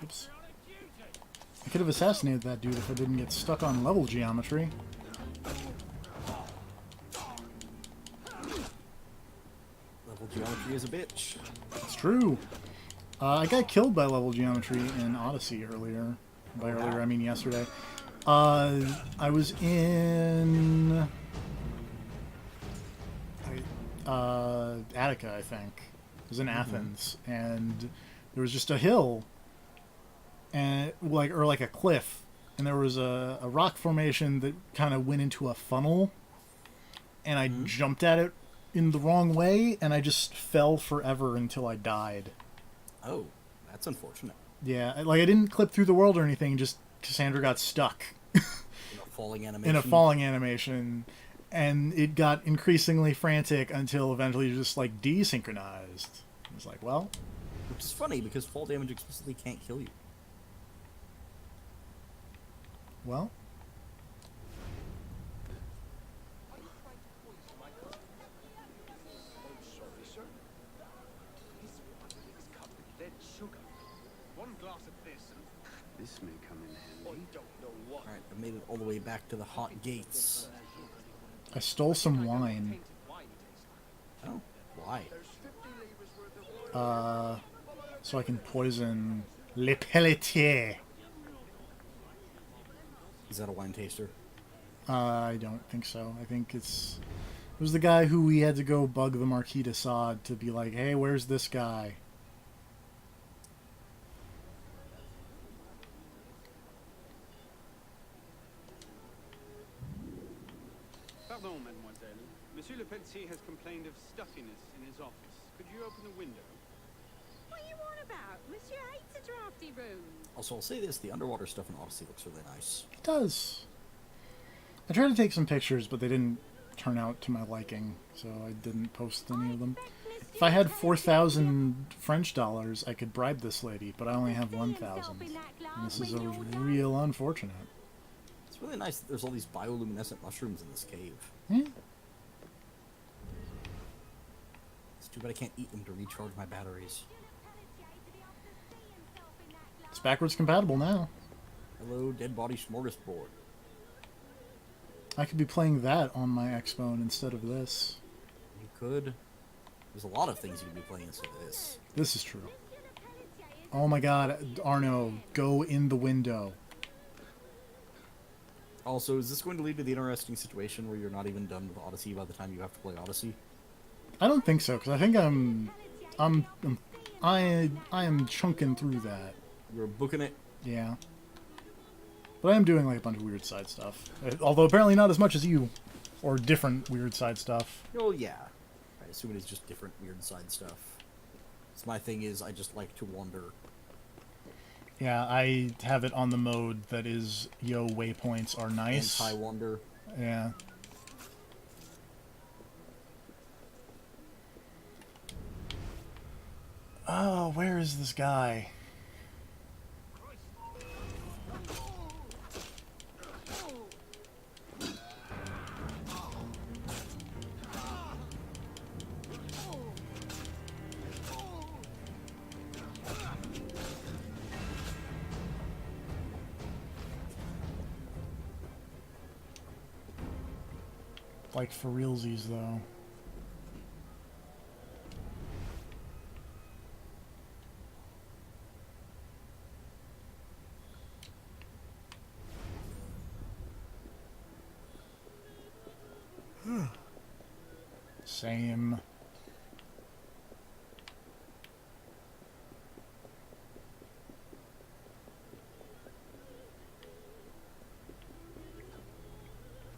Oops. I could have assassinated that dude if I didn't get stuck on level geometry. Level geometry is a bitch. It's true. I got killed by level geometry in Odyssey earlier. By earlier, I mean yesterday. I was in Attica, I think. It was in Athens, and there was just a hill, and like a cliff, and there was a rock formation that kind of went into a funnel, and I jumped at it in the wrong way, and I just fell forever until I died. Oh, that's unfortunate. Yeah, like I didn't clip through the world or anything, just Cassandra got stuck. In a falling animation. In a falling animation, and it got increasingly frantic until eventually just like desynchronized. It was like, well... Which is funny, because fall damage explicitly can't kill you. Well... One glass of this, and this may come in handy. Alright, I made it all the way back to the hot gates. I stole some wine. Oh, why? So I can poison Le Pelletier. Is that a wine taster? I don't think so. I think it was the guy who we had to go bug the Marquis de Sade to be like, hey, where's this guy? Pardon, mademoiselle. Monsieur Le Pelletier has complained of stuffiness in his office. Could you open the window? What are you on about? Monsieur hates a drafty room. Also, I'll say this, the underwater stuff in Odyssey looks really nice. It does. I tried to take some pictures, but they didn't turn out to my liking, so I didn't post any of them. If I had 4,000 French dollars, I could bribe this lady, but I only have 1,000. And this is a real unfortunate. It's really nice that there's all these bioluminescent mushrooms in this cave. Yeah. It's too bad I can't eat them to recharge my batteries. It's backwards compatible now. Hello, dead body smorgasbord. I could be playing that on my Xphone instead of this. You could. There's a lot of things you could be playing instead of this. This is true. Oh my god, Arno, go in the window. Also, is this going to lead to the interesting situation where you're not even done with Odyssey by the time you have to play Odyssey? I don't think so, because I think I am chunking through that. You're booking it? Yeah. But I am doing like a bunch of weird side stuff. Although apparently not as much as you. Or different weird side stuff. Oh, yeah. I assume it is just different weird side stuff. So my thing is, I just like to wander. Yeah, I have it on the mode that is, yo, waypoints are nice. Anti-wander. Yeah. Oh, where is this guy? Like for realsies, though. Same.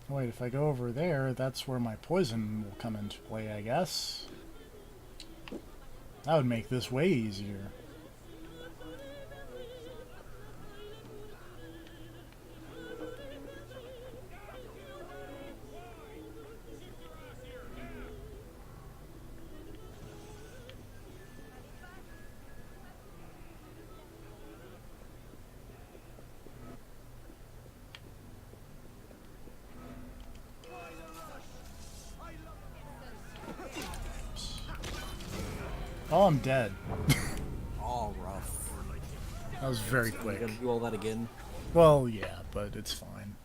Wait, if I go over there, that's where my poison will come into play, I guess. That would make this way easier. Oh, I'm dead. Oh, rough. That was very quick. You gotta do all that again? Well, yeah, but it's fine.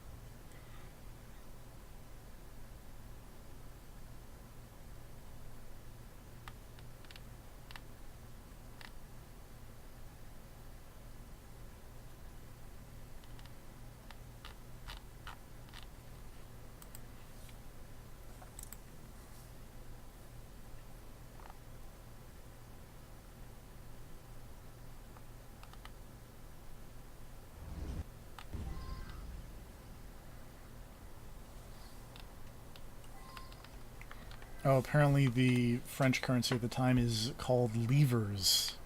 Oh, apparently the French currency at the time is called livres.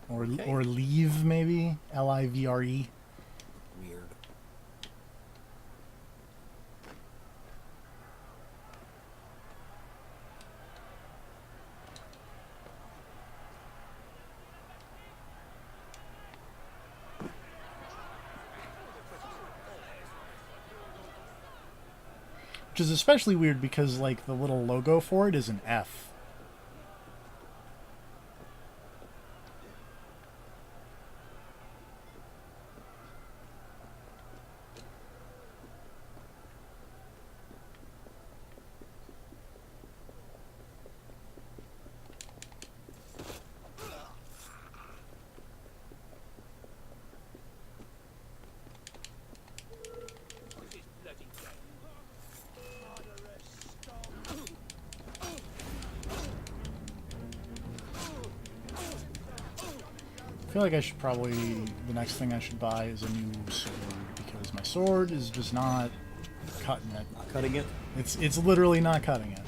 Or livre, maybe? L-I-V-R-E. Weird. Which is especially weird because, like, the little logo for it is an F. I feel like I should probably, the next thing I should buy is a new sword, because my sword is just not cutting it. Not cutting it? It's literally not cutting it.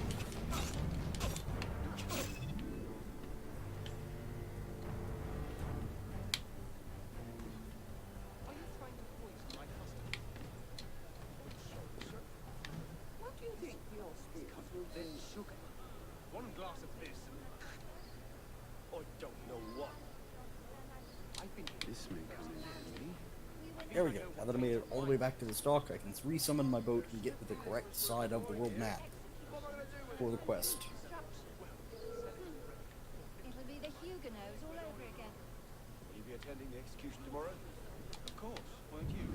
What do you think your spears will then sugar? One glass of this and I don't know what. I think this may come in handy. There we go. Now that I made it all the way back to the dock, I can resummon my boat and get to the correct side of the world map for the quest. It'll be the Huguenots all over again. Will you be attending the execution tomorrow? Of course, won't you?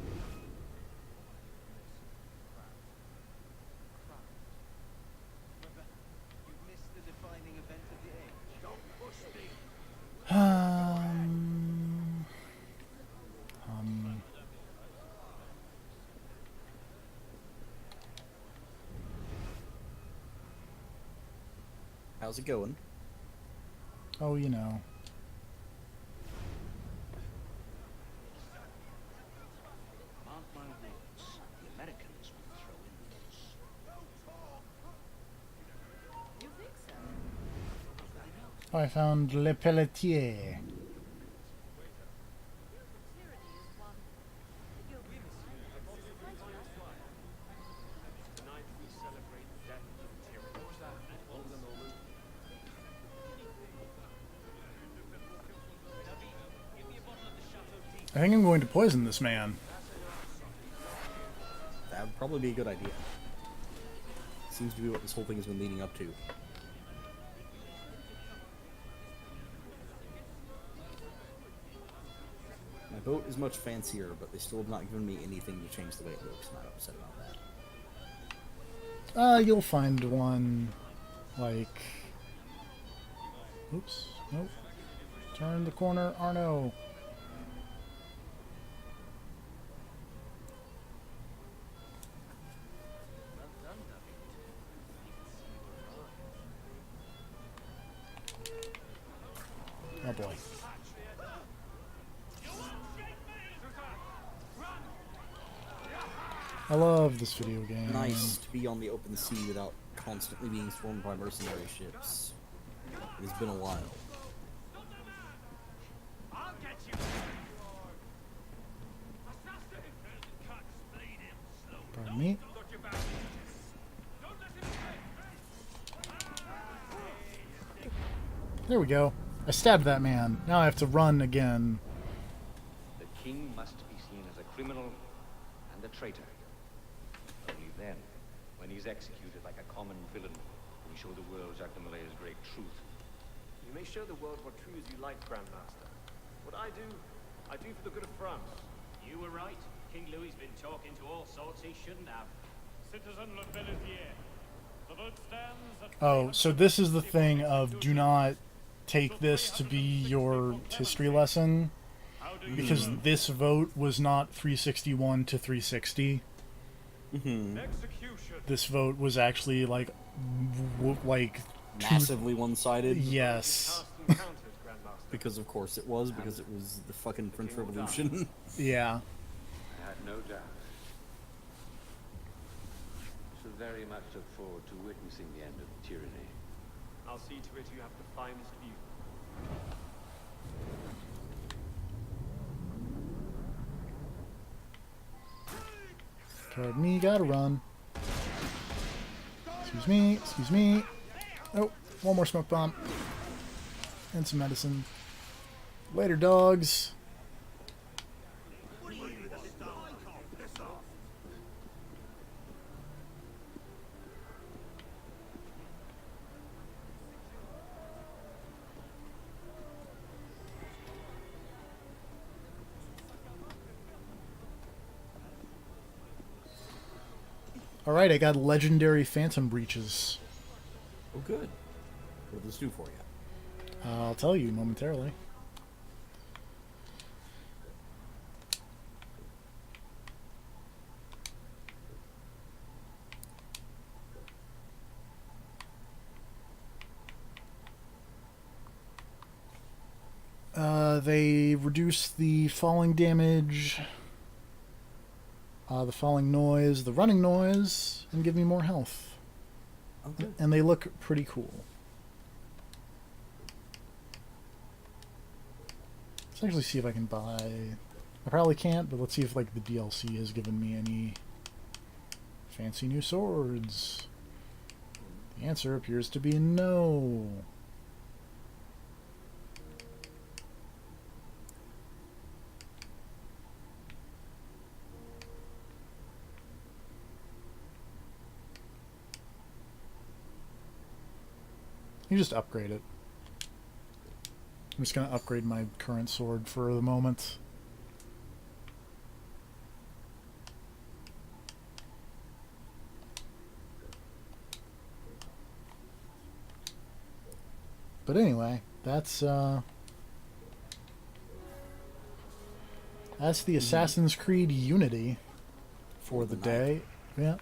how's it going? Oh, you know. Mark my words, the Americans will throw in the dice. You think so? Oh, I found Le Pelletier. Tonight we celebrate the death of tyranny. What was that? Older Norman. I think I'm going to poison this man. That would probably be a good idea. Seems to be what this whole thing has been leading up to. My boat is much fancier, but they still have not given me anything to change the way it looks, and I'm upset about that. You'll find one, like... Oops, nope. Turn the corner, Arno. Oh boy. I love this video game. Nice to be on the open sea without constantly being swarmed by mercenary ships. It has been a while. Pardon me. There we go. I stabbed that man. Now I have to run again. The king must be seen as a criminal and a traitor. Only then, when he's executed like a common villain, will we show the world Jacques de Malay's great truth. You may show the world what true is you like, Grandmaster. What I do for the good of France. You were right. King Louis's been talking to all sorts he shouldn't have. Citizen Le Pelletier, the vote stands at... Oh, so this is the thing of do not take this to be your history lesson, because this vote was not 361 to 360. This vote was actually like massively one-sided. Yes. Because of course it was, because it was the fucking French Revolution. Yeah. I had no doubt. So very much look forward to witnessing the end of tyranny. I'll see to it you have the finest view. Pardon me, gotta run. Excuse me, excuse me. Oh, one more smoke bomb. And some medicine. Later, dogs. Alright, I got legendary phantom breaches. Oh, good. What does this do for you? I'll tell you momentarily. They reduce the falling damage, the falling noise, the running noise, and give me more health. Okay. And they look pretty cool. Let's actually see if I can buy... I probably can't, but let's see if like the DLC has given me any fancy new swords. The answer appears to be no. You just upgrade it. I'm just going to upgrade my current sword for the moment. But anyway, that's the Assassin's Creed Unity for the day. Yeah.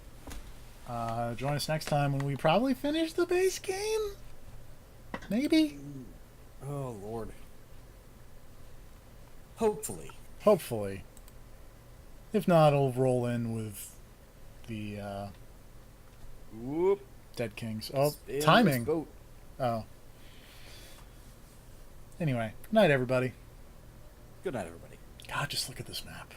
Join us next time when we probably finish the base game. Maybe? Oh, Lord. Hopefully. Hopefully. If not, it'll roll in with the Whoop. Dead Kings. Oh, Spin timing. this boat. Oh. Anyway, good night, everybody. Good night, everybody. God, just look at this map.